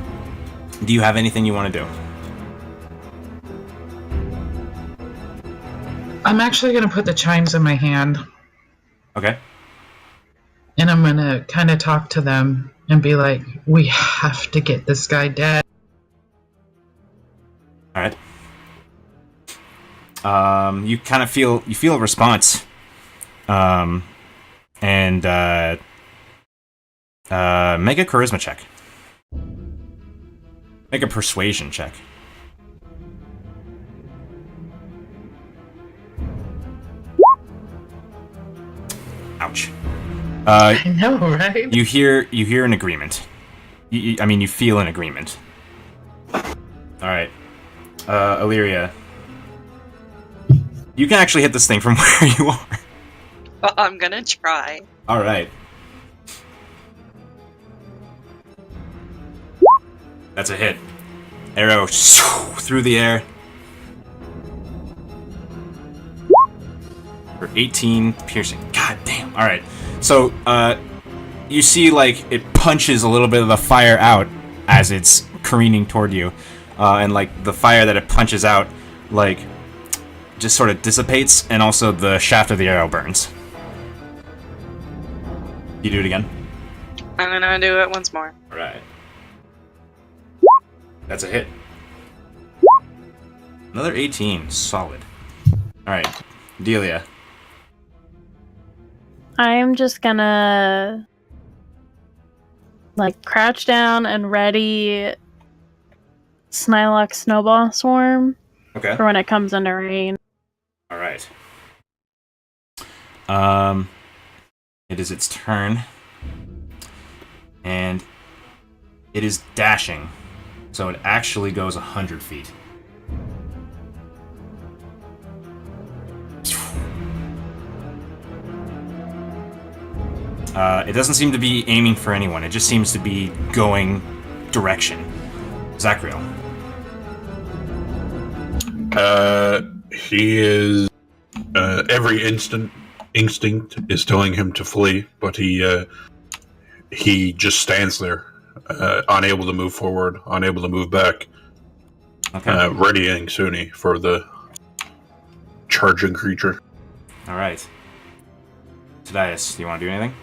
do you have anything you want to do? I'm actually going to put the chimes in my hand. Okay. And I'm going to kind of talk to them and be like, we have to get this guy dead. Alright. You kind of feel a response. Make a charisma check. Make a persuasion check. Ouch. I know, right? You hear an agreement. You feel an agreement. Alright. Illyria. You can actually hit this thing from where you are. Well, I'm gonna try. Alright. That's a hit. Arrow through the air. For 18 piercing. God damn. Alright. So, you see, like, it punches a little bit of the fire out as it's careening toward you. And, like, the fire that it punches out, like, just sort of dissipates, and also the shaft of the arrow burns. You do it again? I'm gonna do it once more. Alright. That's a hit. Another 18. Solid. Alright. Delia. I'm just gonna, like, crouch down and ready Snylock Snowball Swarm Okay. for when it comes into range. Alright. It is its turn. And it is dashing. So it actually goes 100 feet. It doesn't seem to be aiming for anyone. It just seems to be going direction. Zachariel. He is... every instinct is telling him to flee, but he just stands there, unable to move forward, unable to move back, readying Suni for the charging creature. Alright. Tobias, do you want to do anything?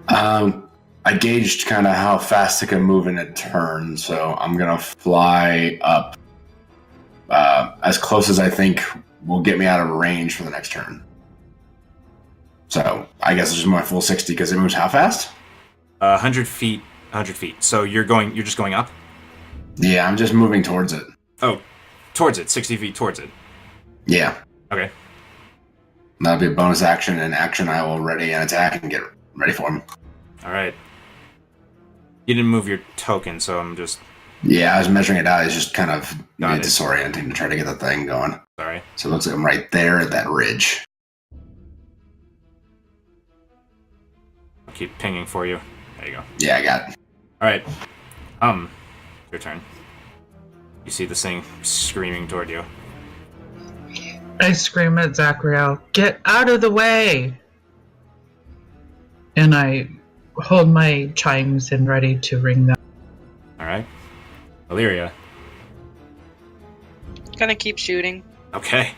I gauged kind of how fast it can move in a turn, so I'm going to fly up as close as I think will get me out of range for the next turn. So I guess it's just my full 60 because it moves how fast? 100 feet. 100 feet. So you're just going up? Yeah, I'm just moving towards it. Oh, towards it. 60 feet towards it. Yeah. Okay. That'll be a bonus action, and action I will ready and attack and get ready for him. All right. You didn't move your token, so I'm just... Yeah, I was measuring it out. It's just kind of Got it. disorienting to try to get the thing going. Sorry. So it looks like I'm right there at that ridge. I'll keep pinging for you. There you go. Yeah, I got it. All right. Your turn. You see this thing screaming toward you. I scream at Zachariel, "Get out of the way!" And I hold my chimes and ready to ring them. All right. Illyria. Gonna keep shooting. Okay.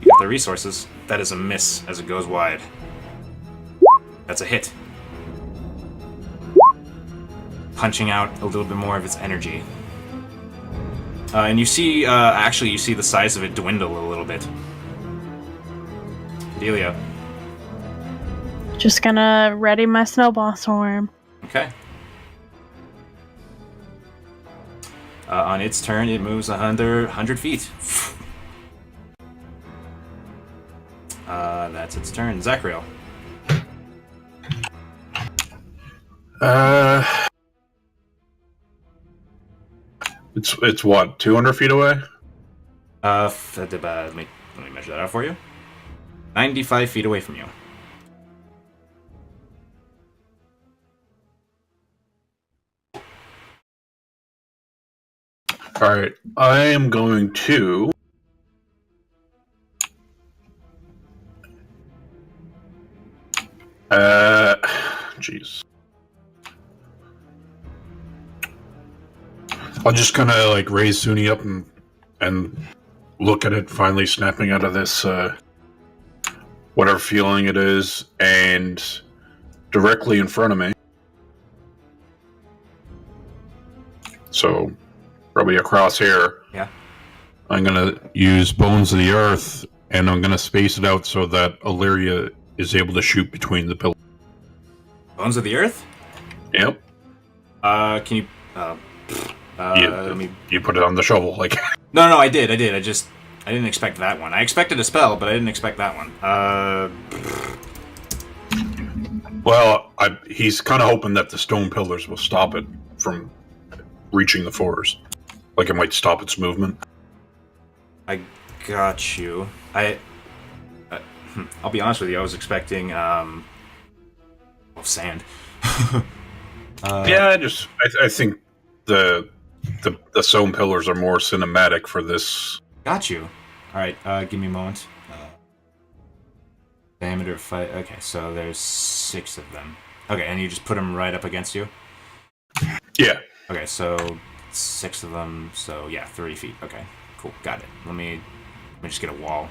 You got the resources. That is a miss as it goes wide. That's a hit. Punching out a little bit more of its energy. And you see, actually, you see the size of it dwindle a little bit. Delia. Just gonna ready my snowball storm. Okay. On its turn, it moves 100 feet. That's its turn. Zachariel. It's what, 200 feet away? Let me measure that out for you. 95 feet away from you. All right, I am going to. Jeez. I'm just gonna like raise Suni up and look at it finally snapping out of this whatever feeling it is, and directly in front of me. So probably across here. Yeah. I'm gonna use Bones of the Earth, and I'm gonna space it out so that Illyria is able to shoot between the pillars. Bones of the Earth? Yep. Can you... let me... You put it on the shovel, like... No, I did. I didn't expect that one. I expected a spell, but I didn't expect that one. Well, he's kind of hoping that the stone pillars will stop it from reaching the forest. Like it might stop its movement. I got you. I'll be honest with you, I was expecting, sand. Yeah, I think the stone pillars are more cinematic for this. Got you. Alright, give me a moment. Diameter of 5. Okay, so there's 6 of them. Okay, and you just put them right up against you? Yeah. Okay, so 6 of them, so yeah, 30 feet. Okay, cool, got it. Let me just get a wall.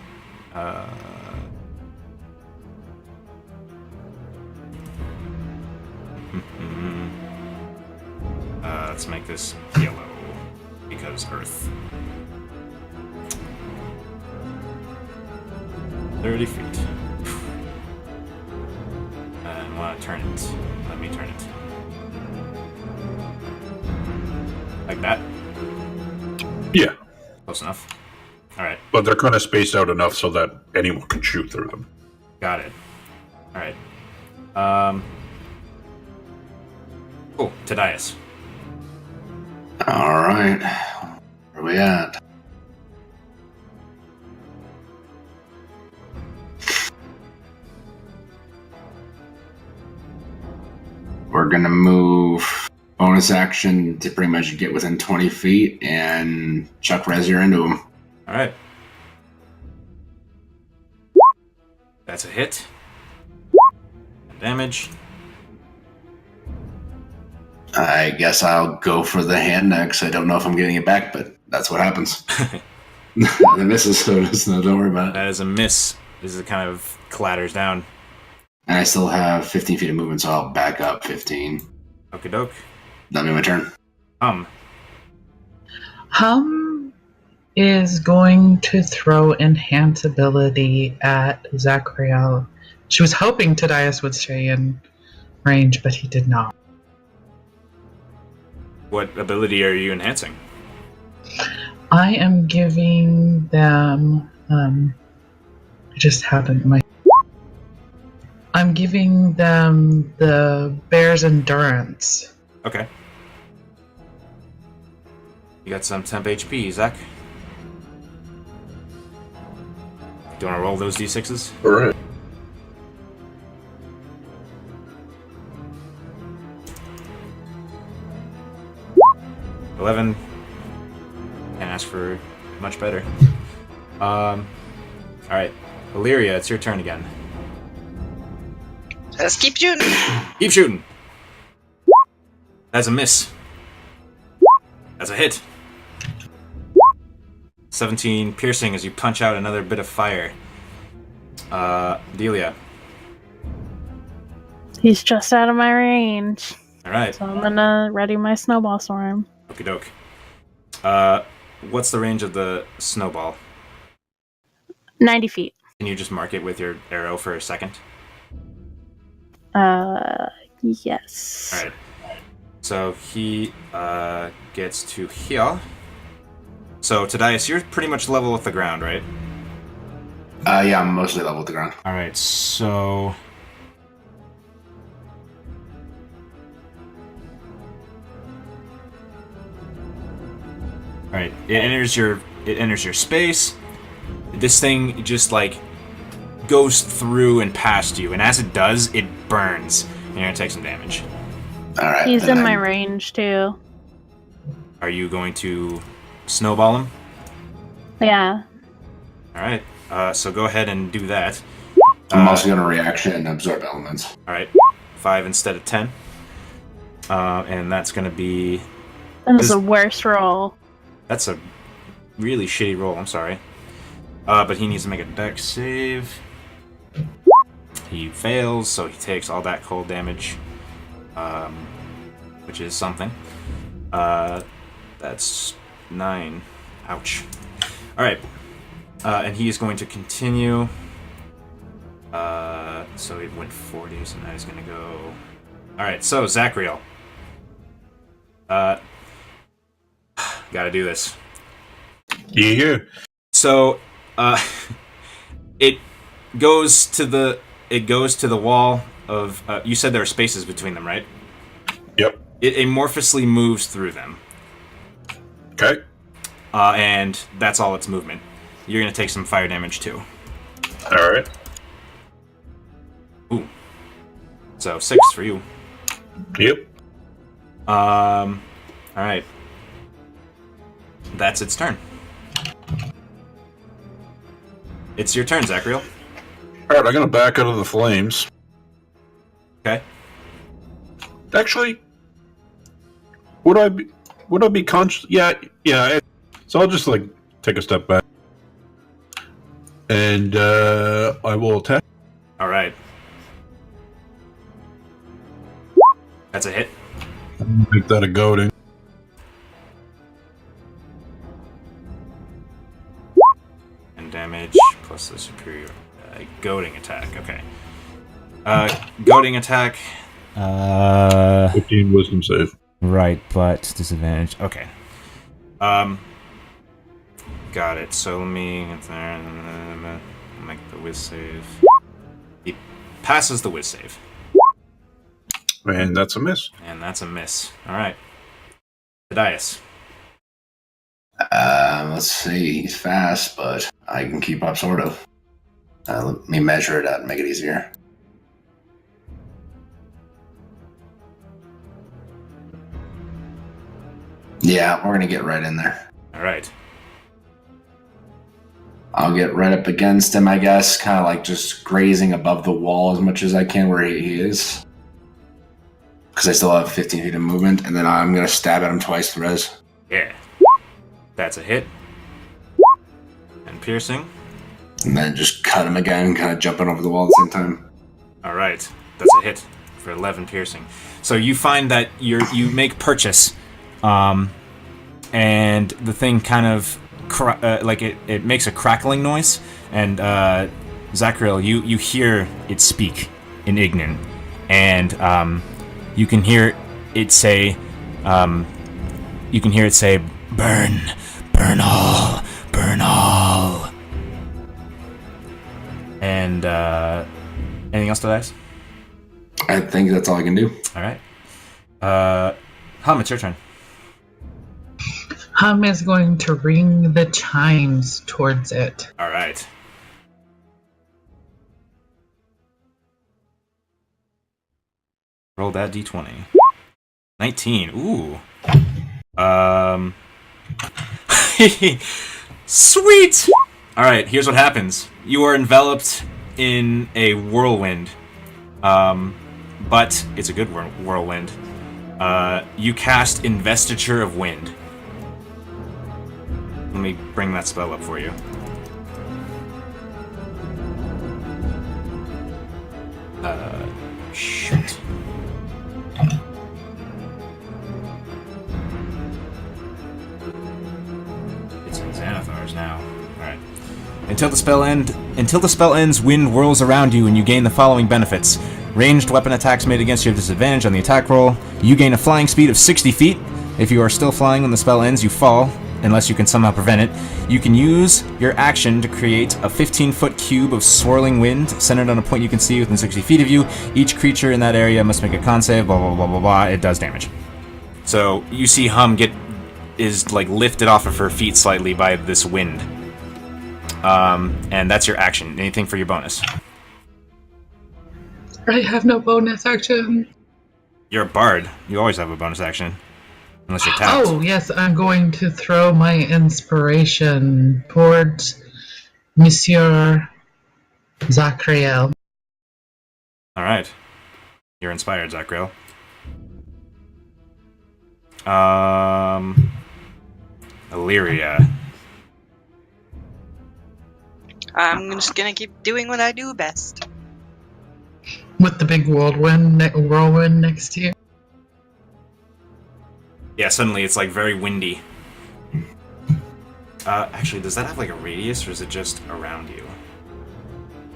Let's make this yellow, because Earth. 30 feet. And I want to turn it. Let me turn it. Like that? Yeah. Close enough. Alright. But they're kind of spaced out enough so that anyone can shoot through them. Got it. Alright. Cool. Tadias. Alright. Where are we at? We're gonna move bonus action to pretty much get within 20 feet and chuck Rezier into him. Alright. That's a hit. Damage. I guess I'll go for the hand next. I don't know if I'm getting it back, but that's what happens. The misses, so don't worry about it. That is a miss as it kind of clatters down. And I still have 15 feet of movement, so I'll back up 15. Okie doke. That'll be my turn. Hum is going to throw enhance ability at Zachariel. She was hoping Tadias would stay in range, but he did not. What ability are you enhancing? I am giving them. I just had it in my. I'm giving them the bear's endurance. Okay. You got some temp HP, Zach. Do you want to roll those d6s? All right. $11. Can't ask for much better. Alright. Illyria, it's your turn again. Let's keep shooting. Keep shooting! That's a miss. That's a hit. 17 piercing as you punch out another bit of fire. Delia. He's just out of my range. Alright. So I'm gonna ready my snowball storm. Okie doke. What's the range of the snowball? 90 feet. Can you just mark it with your arrow for a second? Yes. Alright. So he gets to here. So Tadias, you're pretty much level with the ground, right? Yeah, I'm mostly level with the ground. Alright, so Alright, it enters your space. This thing just like goes through and past you, and as it does, it burns. And you're gonna take some damage. Alright. He's in my range too. Are you going to snowball him? Yeah. Alright, so go ahead and do that. I'm also gonna reaction and absorb elements. Alright, 5 instead of 10. And that's gonna be... That was the worst roll. That's a really shitty roll, I'm sorry. But he needs to make a dex save. He fails, so he takes all that cold damage. Which is something. That's 9. Ouch. Alright. And he is going to continue. So he went 40, so now he's going to go... Alright, so Zachariel. Gotta do this. Yeah. So, it goes to the wall of. You said there are spaces between them, right? Yep. It amorphously moves through them, Okay. and that's all its movement. You're gonna take some fire damage too. All right. Ooh. So 6 for you. Yep. All right. That's its turn. It's your turn, Zachariel. All right. I'm gonna back out of the flames. Okay. Actually, would I be conscious? Yeah. So I'll just like take a step back, and I will attack. All right. That's a hit. Make that a goading. And damage plus the superior goading attack. Okay. Goading attack. 15 wisdom save. Right, but disadvantage. Okay. Got it. So let me get there. Make the whiz save. He passes the whiz save. And that's a miss. And that's a miss. Alright. Tadias. Let's see. He's fast, but I can keep up, sort of. Let me measure it out and make it easier. Yeah, we're gonna get right in there. Alright. I'll get right up against him, I guess, kind of like just grazing above the wall as much as I can where he is. Because I still have 15 feet of movement, and then I'm gonna stab at him twice for Yeah. That's a hit. And piercing. And then just cut him again, kind of jumping over the wall at the same time. All right, that's a hit for 11 piercing. So you find that you make purchase, and the thing kind of it makes a crackling noise, and Zachriel, you hear it speak in Ignan, and you can hear it say, burn, burn all, burn all. And anything else to dice? I think that's all I can do. All right. Hum, it's your turn. Hum is going to ring the chimes towards it. All right. Roll that d20. 19. Ooh. Sweet! All right, here's what happens. You are enveloped in a whirlwind. But it's a good whirlwind. You cast Investiture of Wind. Let me bring that spell up for you. Shoot. It's in Xanathar's now. Alright. Until the spell ends, wind whirls around you and you gain the following benefits. Ranged weapon attacks made against you have disadvantage on the attack roll. You gain a flying speed of 60 feet. If you are still flying when the spell ends, you fall, unless you can somehow prevent it. You can use your action to create a 15-foot cube of swirling wind centered on a point you can see within 60 feet of you. Each creature in that area must make a con save, blah, blah, blah, blah, blah. It does damage. So you see Hum is lifted off of her feet slightly by this wind. And that's your action. Anything for your bonus? I have no bonus action. You're a bard. You always have a bonus action. Unless you're tapped. Oh, yes, I'm going to throw my inspiration towards Monsieur Zachriel. Alright. You're inspired, Zachriel. Illyria. I'm just gonna keep doing what I do best. With the big whirlwind next to you. Yeah, suddenly it's very windy. Actually, does that have a radius, or is it just around you?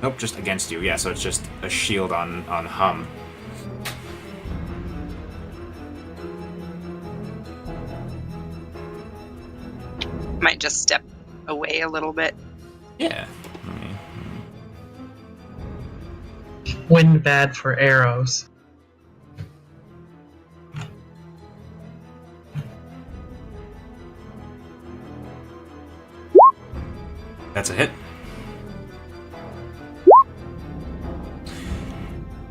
Nope, just against you. Yeah, so it's just a shield on Hum. Might just step away a little bit. Yeah. Wind bad for arrows. That's a hit.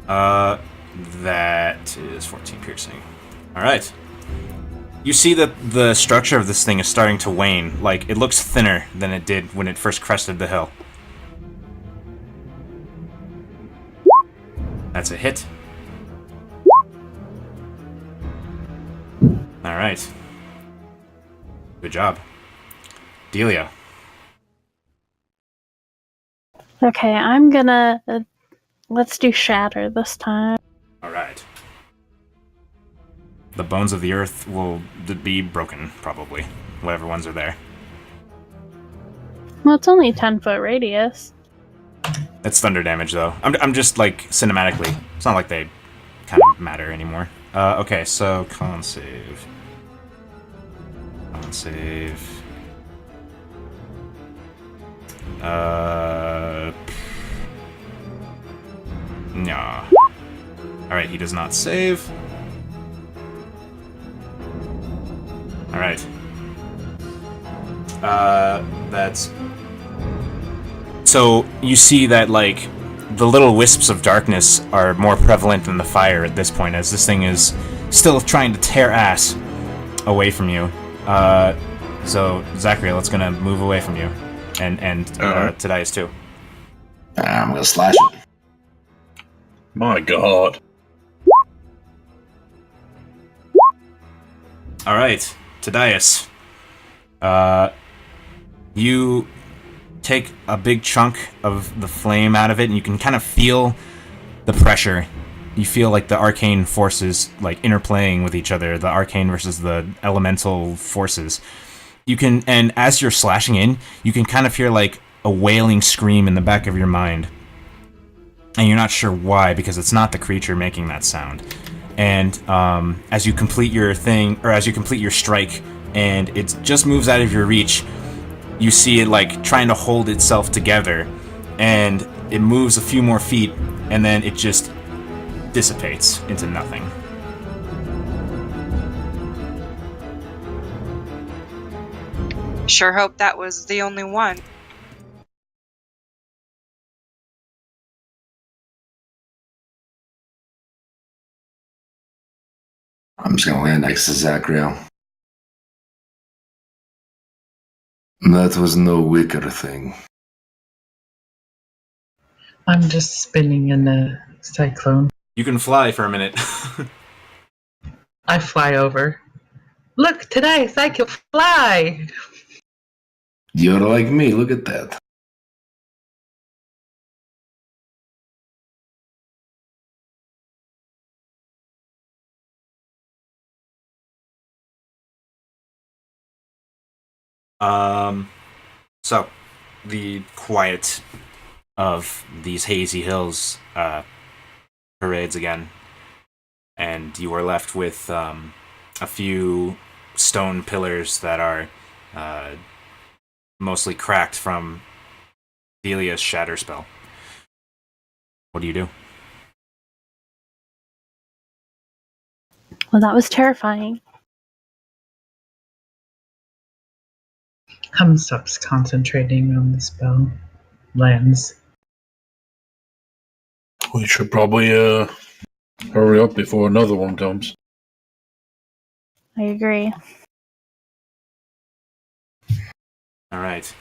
That is 14 piercing. Alright. You see that the structure of this thing is starting to wane. It looks thinner than it did when it first crested the hill. That's a hit. Alright. Good job. Delia. Okay, I'm gonna... let's do Shatter this time. Alright. The bones of the earth will be broken, probably. Whatever ones are there. Well, it's only a 10-foot radius. It's thunder damage, though. I'm just, cinematically. It's not like they kind of matter anymore. Okay, so con save. Con save. Nah. Alright, he does not save. Alright. That's... So, you see that, the little wisps of darkness are more prevalent than the fire at this point, as this thing is still trying to tear ass away from you. So, Zachariel, it's gonna move away from you. And Tadias, too. I'm gonna slash it. My god. Alright, Tadias. You take a big chunk of the flame out of it, and you can kind of feel the pressure. You feel like the arcane forces like interplaying with each other, the arcane versus the elemental forces. You can, and as you're slashing in, you can kind of hear like a wailing scream in the back of your mind. And you're not sure why, because it's not the creature making that sound. And as you complete your thing, or as you complete your strike, and it just moves out of your reach, you see it like trying to hold itself together, and it moves a few more feet, and then it just dissipates into nothing. Sure hope that was the only one. I'm just gonna land next to Zachriel. That was no wicker thing. I'm just spinning in a cyclone. You can fly for a minute. I fly over. Look, today I can fly! You're like me, look at that. So, the quiet of these hazy hills parades again, and you are left with a few stone pillars that are mostly cracked from Delia's shatter spell. What do you do? Well, that was terrifying. Hum stops concentrating on the spell. Lands. We should probably hurry up before another one comes. I agree. All right.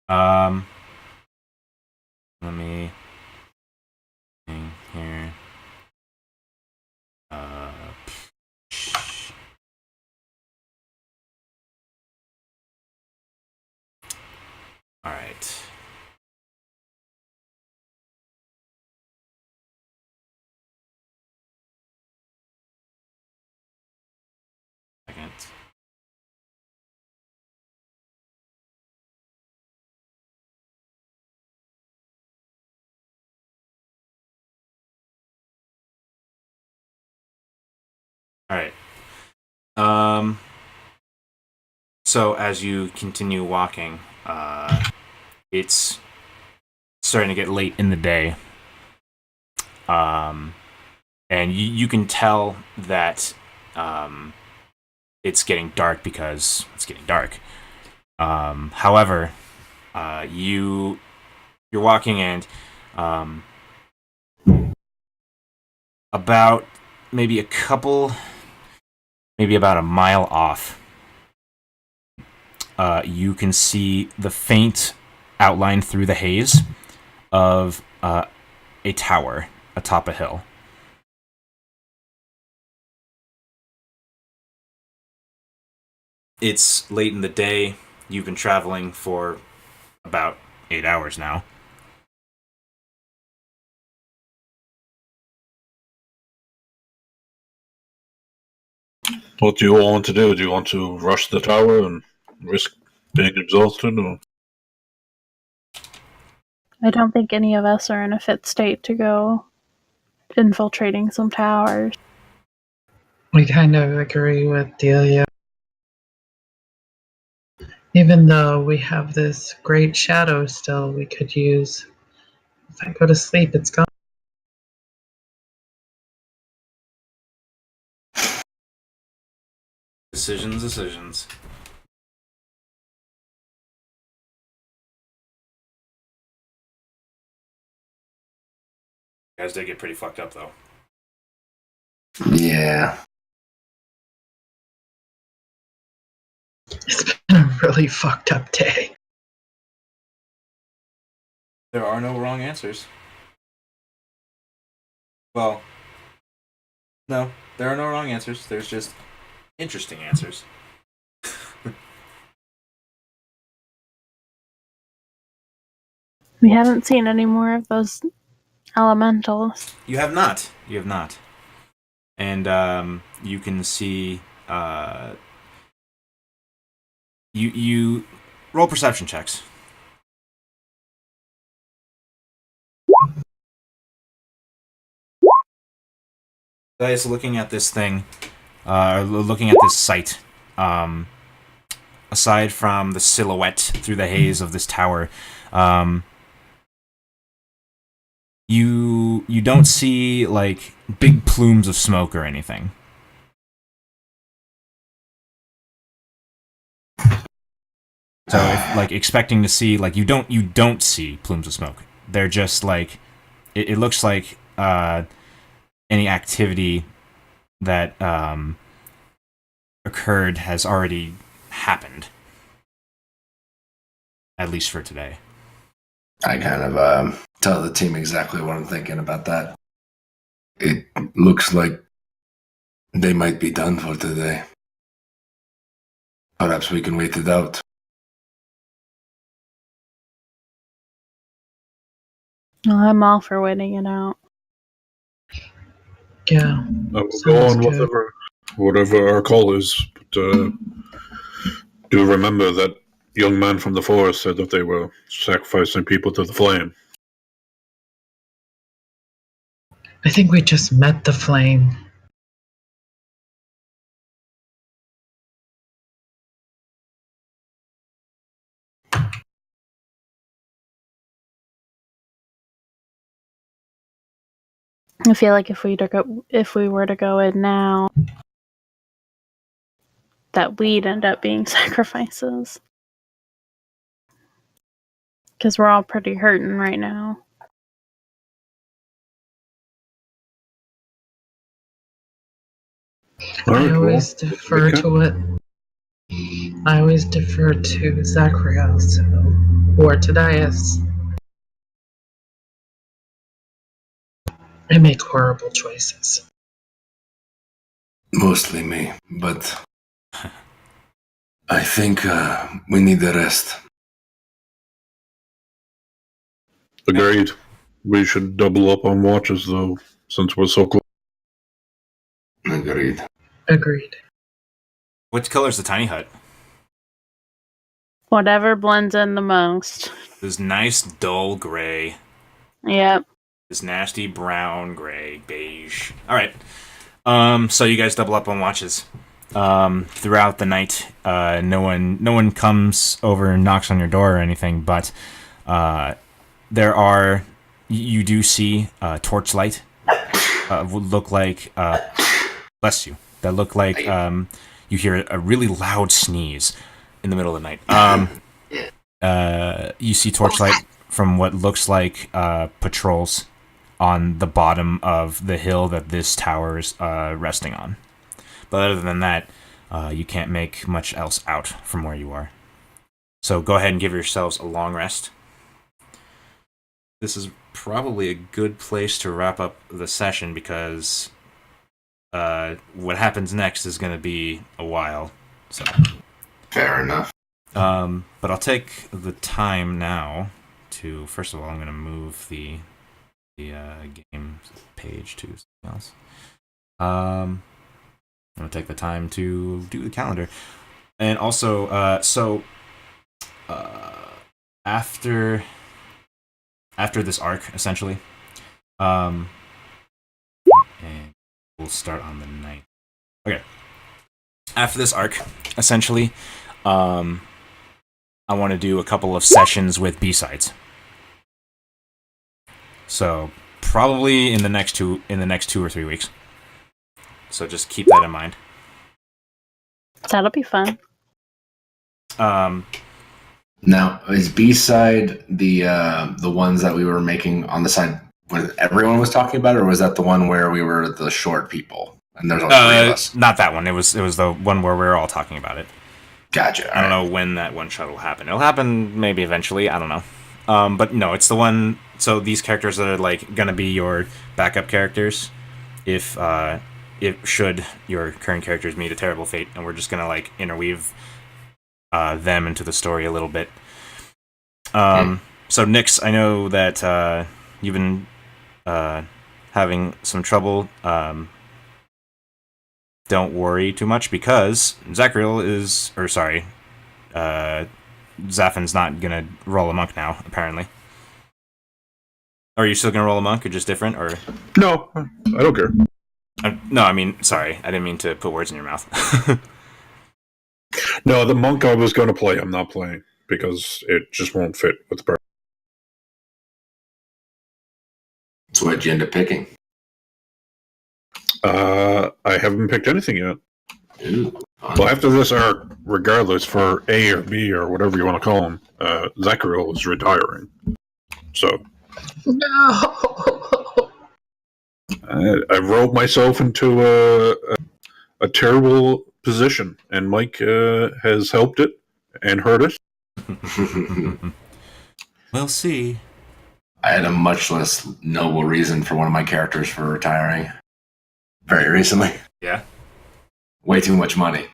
Let me think here. All right. Second. All right. So as you continue walking, it's starting to get late in the day. And you can tell that it's getting dark because it's getting dark. However, you're walking, and about maybe about a mile off, you can see the faint outline through the haze of a tower atop a hill. It's late in the day. You've been traveling for about 8 hours now. What do you all want to do? Do you want to rush the tower and risk being exhausted? Or? I don't think any of us are in a fit state to go infiltrating some towers. We kind of agree with Delia. Even though we have this great shadow still we could use. If I go to sleep, it's gone. Decisions. You guys did get pretty fucked up, though. Yeah. It's been a really fucked up day. There are no wrong answers. Well, no, there are no wrong answers. There's just interesting answers. We haven't seen any more of those elementals. You have not. You have not. And you can see. You roll perception checks. Guys, looking at this thing, looking at this site. Aside from the silhouette through the haze of this tower, you don't see like big plumes of smoke or anything. So if like expecting to see like you don't see plumes of smoke. They're just like it looks like any activity that occurred has already happened. At least for today. I kind of tell the team exactly what I'm thinking about that. It looks like they might be done for today. Perhaps we can wait it out. Well, I'm all for waiting it out. Yeah. We'll Sounds go on good. whatever our call is. But do remember that young man from the forest said that they were sacrificing people to the flame. I think we just met the flame. I feel like if we were to go in now, that we'd end up being sacrifices. Because we're all pretty hurting right now. I always defer to Zacharias or Tadias. I make horrible choices. Mostly me, but I think we need the rest. Agreed. We should double up on watches, though, since we're so close. Agreed. Agreed. Which color is the tiny hut? Whatever blends in the most. This nice dull gray. Yep. This nasty brown, gray, beige. Alright. So you guys double up on watches. Throughout the night, no one comes over and knocks on your door or anything, but you do see torchlight would look like bless you. That look like you hear a really loud sneeze in the middle of the night. You see torchlight from what looks like patrols on the bottom of the hill that this tower is resting on. But other than that, you can't make much else out from where you are. So go ahead and give yourselves a long rest. This is probably a good place to wrap up the session because what happens next is going to be a while. So Fair enough. but I'll take the time now to, first of all, I'm going to move the game page to something else. I'm going to take the time to do the calendar. And also, after this arc, essentially, and we'll start on the night. Okay. After this arc, essentially, I want to do a couple of sessions with B-sides. So probably in the next 2 or 3 weeks. So just keep that in mind. That'll be fun. Now, is B-side the ones that we were making on the side where everyone was talking about it, or was that the one where we were the short people and there's only three of us? Not that one. It was the one where we were all talking about it. Gotcha. I don't know when that one shot will happen. It'll happen maybe eventually. I don't know. But no, it's the one. So these characters that are like gonna be your backup characters, if should your current characters meet a terrible fate, and we're just gonna like interweave them into the story a little bit. So, Nyx, I know that you've been having some trouble. Don't worry too much because Zachariel is, or sorry, Zaffin's not gonna roll a monk now, apparently. Are you still gonna roll a monk, or just different, or? No, I don't care. No, I mean, sorry, I didn't mean to put words in your mouth. No, the monk I was going to play, I'm not playing because it just won't fit with the party. So what'd you end up picking? I haven't picked anything yet. Ooh, Well, after this arc, regardless for A or B or whatever you want to call him, Zachariel is retiring. So No. I wrote myself into a terrible position, and Mike has helped it and hurt it. We'll see. I had a much less noble reason for one of my characters for retiring. Very recently. Yeah. Way too much money.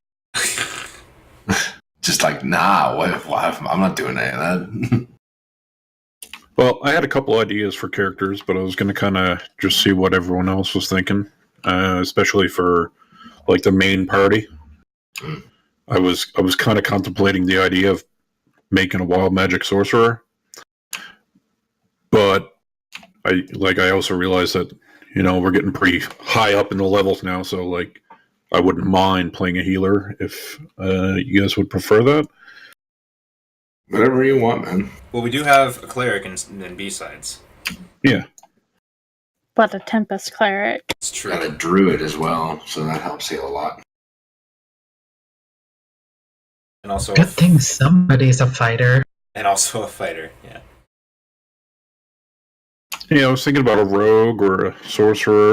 Just like, nah, I'm not doing any of that. Well, I had a couple ideas for characters, but I was going to kind of just see what everyone else was thinking, especially for like the main party. I was kind of contemplating the idea of making a wild magic sorcerer, but I also realized that we're getting pretty high up in the levels now, so like I wouldn't mind playing a healer if you guys would prefer that. Whatever you want, man. Well, we do have a cleric and B-sides. Yeah. But a Tempest Cleric. It's true. Got a druid as well, so that helps heal a lot. And also Good thing somebody's a fighter. And also a fighter, yeah. Yeah, I was thinking about a rogue or a sorcerer.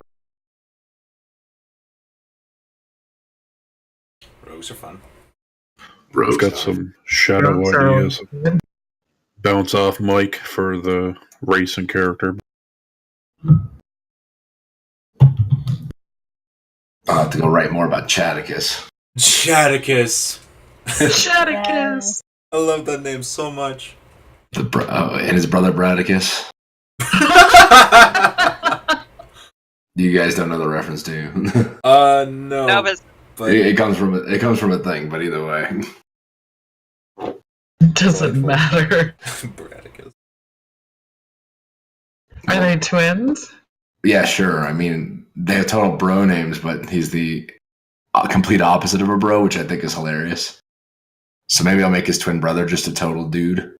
Rogues are fun. I've got some shadow Rogues are ideas. Bounce off Mike for the race and character. I'll have to go write more about Chadicus. Chadicus! Shaticus. I love that name so much. And his brother Bradicus. You guys don't know the reference, do you? No. No, but It comes from a thing, but either way. Doesn't matter. Bradicus. Are they twins? Yeah, sure. I mean, they have total bro names, but he's the complete opposite of a bro, which I think is hilarious. So maybe I'll make his twin brother just a total dude.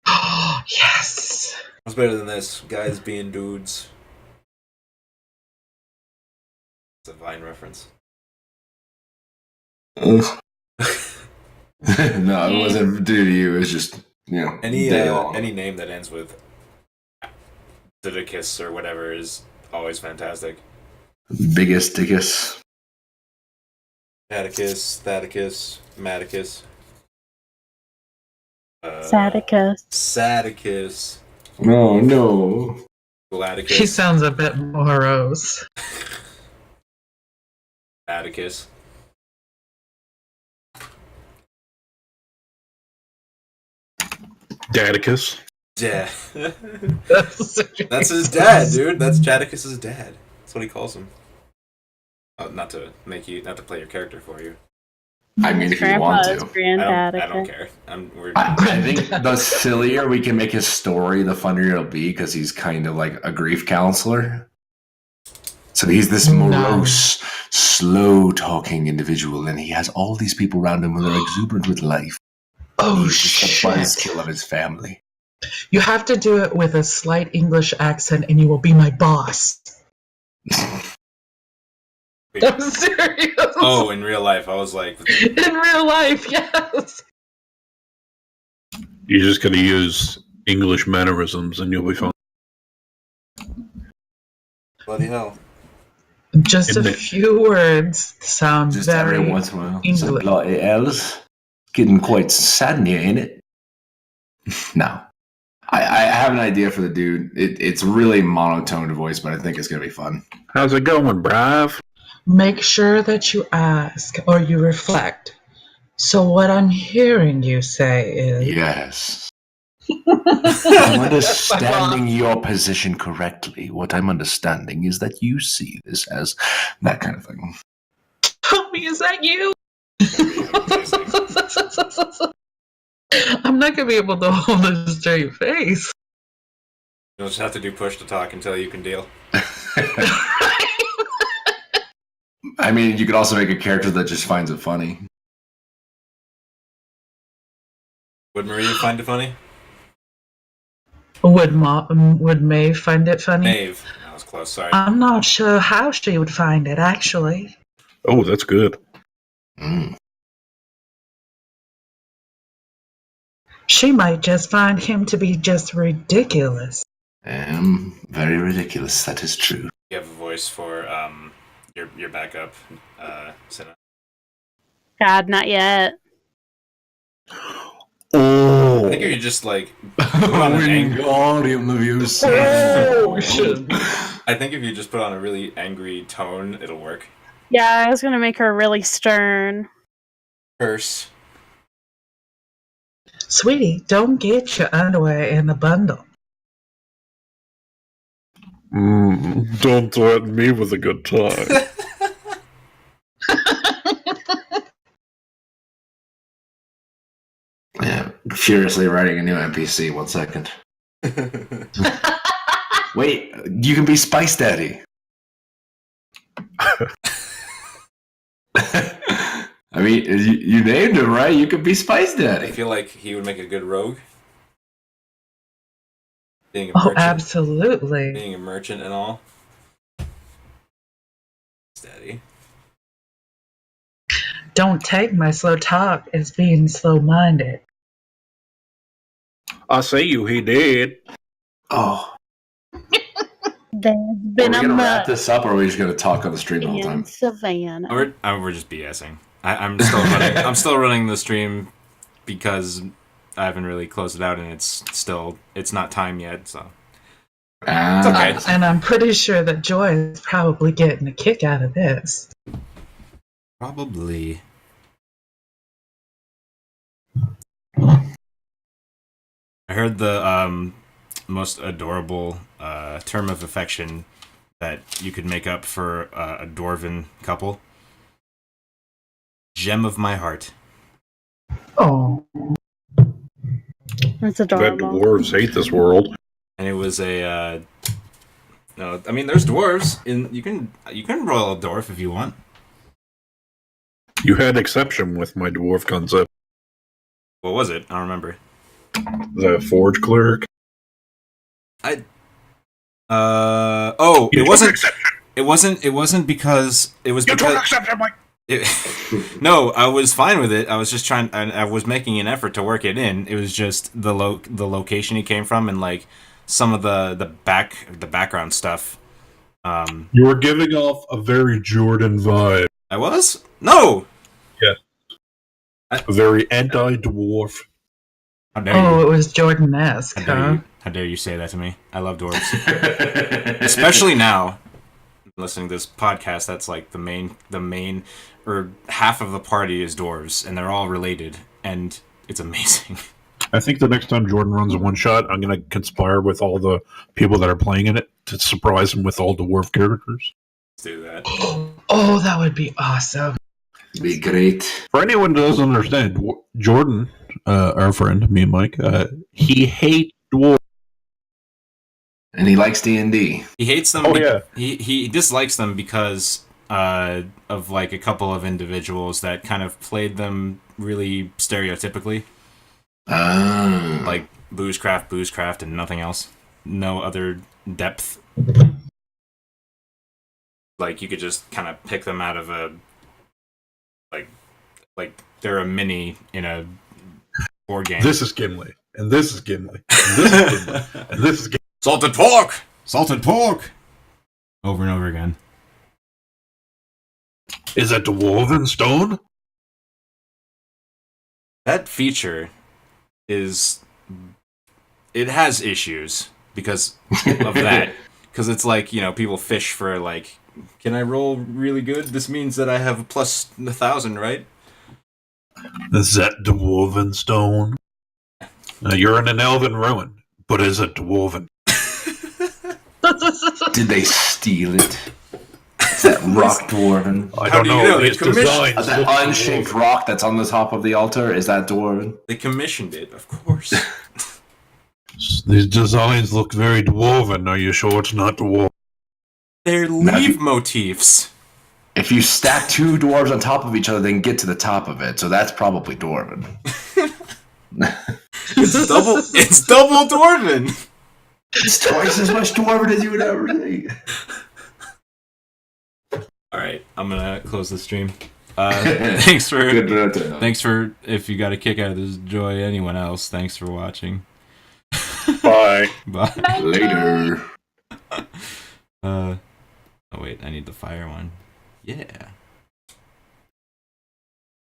Oh, yes. What's better than this? Guys being dudes. It's a Vine reference. No, it wasn't due to you. It was just, Any day long. any name that ends with Didicus or whatever is always fantastic. Biggest dickus. Atticus, Thadicus, Maticus. Sadicus. Sadicus. No. Gladicus. She sounds a bit morose. Atticus. Dadicus. Yeah. That's That's his dad, dude. That's Jadicus's dad. That's what he calls him. Not to play your character for you. I mean, if you want to. I don't care. I think the sillier we can make his story, the funnier it'll be, because he's kind of like a grief counselor. So he's this morose, slow-talking individual, and he has all these people around him who are exuberant with life. Oh, He's just a shit. buzzkill of his family. You have to do it with a slight English accent, and you will be my boss. I'm serious. Oh, in real life, I was like... In real life, yes. You just gotta use English mannerisms and you'll be fine. Bloody hell. Just a few words sound Just very every once in a while. English. Some bloody else. Getting quite sad in here, ain't it? No. I have an idea for the dude. It's really monotone voice, but I think it's going to be fun. How's it going, Brav? Make sure that you ask or you reflect. So what I'm hearing you say is... Yes. I'm understanding your position correctly. What I'm understanding is that you see this as that kind of thing. Toby, is that you? I'm not gonna be able to hold a straight face. You'll just have to do push to talk until you can deal. I mean, you could also make a character that just finds it funny. Would Marie find it funny? Would May find it funny? Maeve. That was close, sorry. I'm not sure how she would find it, actually. Oh, that's good. She might just find him to be just ridiculous. Very ridiculous, that is true. You have a voice for your backup, Senna. God, not yet. Oh, I think if you just like put on an angry, Oh, shit. I think if you just put on a really angry tone, it'll work. Yeah, I was gonna make her really stern. Curse. Sweetie, don't get your underwear in a bundle. don't threaten me with a good time. Yeah, furiously writing a new NPC. 1 second. Wait, you can be Spice Daddy. I mean, you named him, right? You could be Spice I Daddy. feel like he would make a good rogue. Being a Oh, merchant. absolutely. Being a merchant and all. Steady. Don't take my slow talk as being slow-minded. I say he did. Oh, There's are been we a gonna wrap month this up, or are we just gonna talk on the stream the whole in time? Savannah. We're just BSing. I'm still running. I'm still running the stream because I haven't really closed it out, and it's not time yet. So it's okay. And I'm pretty sure that Joy is probably getting a kick out of this. Probably. I heard the most adorable term of affection that you could make up for a dwarven couple. Gem of my heart. Oh, That's Bet adorable. dwarves hate this world. And it was a no. I mean, there's dwarves in. You can roll a dwarf if you want. You had exception with my dwarf concept. What was it? I don't remember. The forge cleric. It You took wasn't. exception. It wasn't because it was You because. took exception, Mike. No, I was fine with it. I was just trying. I was making an effort to work it in. It was just the location he came from and like some of the background stuff. You were giving off a very Jordan vibe. I was no. A very anti-dwarf. How dare you? oh, it was Jordan-esque, How dare huh? you? How dare you say that to me? I love dwarves, especially now. Listening to this podcast, that's like the main, or half of the party is dwarves, and they're all related, and it's amazing. I think the next time Jordan runs a one-shot, I'm going to conspire with all the people that are playing in it to surprise him with all dwarf characters. Let's do that. Oh, that would be awesome. Be great. For anyone who doesn't understand, Jordan, our friend, me and Mike, he hates dwarves. And he likes D&D. He hates them. Oh, yeah. He dislikes them because of like a couple of individuals that kind of played them really stereotypically, like boozecraft, and nothing else. No other depth. Like you could just kind of pick them out of a like they're a mini in a board game. This is Gimli, and this is Gimli, and this is Gimli, and this is Gimli. Salted pork, over and over again. Is that dwarven stone? That feature it has issues because of that. Because it's like, people fish for like, can I roll really good? This means that I have a plus 1,000, right? Is that dwarven stone? You're in an elven ruin, but as a dwarven. Did they steal it? Is that rock dwarven? I How don't do you know. know? They These commissioned- designs That look unshaped dwarven. rock that's on the top of the altar, is that dwarven? They commissioned it, of course. These designs look very dwarven. Are you sure it's not dwarven? They're leaf motifs. If you stack two dwarves on top of each other, they can get to the top of it, so that's probably dwarven. It's double dwarven. It's twice as much dwarven as you would ever think. All right, I'm gonna close the stream. Thanks for if you got a kick out of this, Joy. Anyone else? Thanks for watching. Bye. Bye. Later. Oh wait, I need the fire one. Yeah.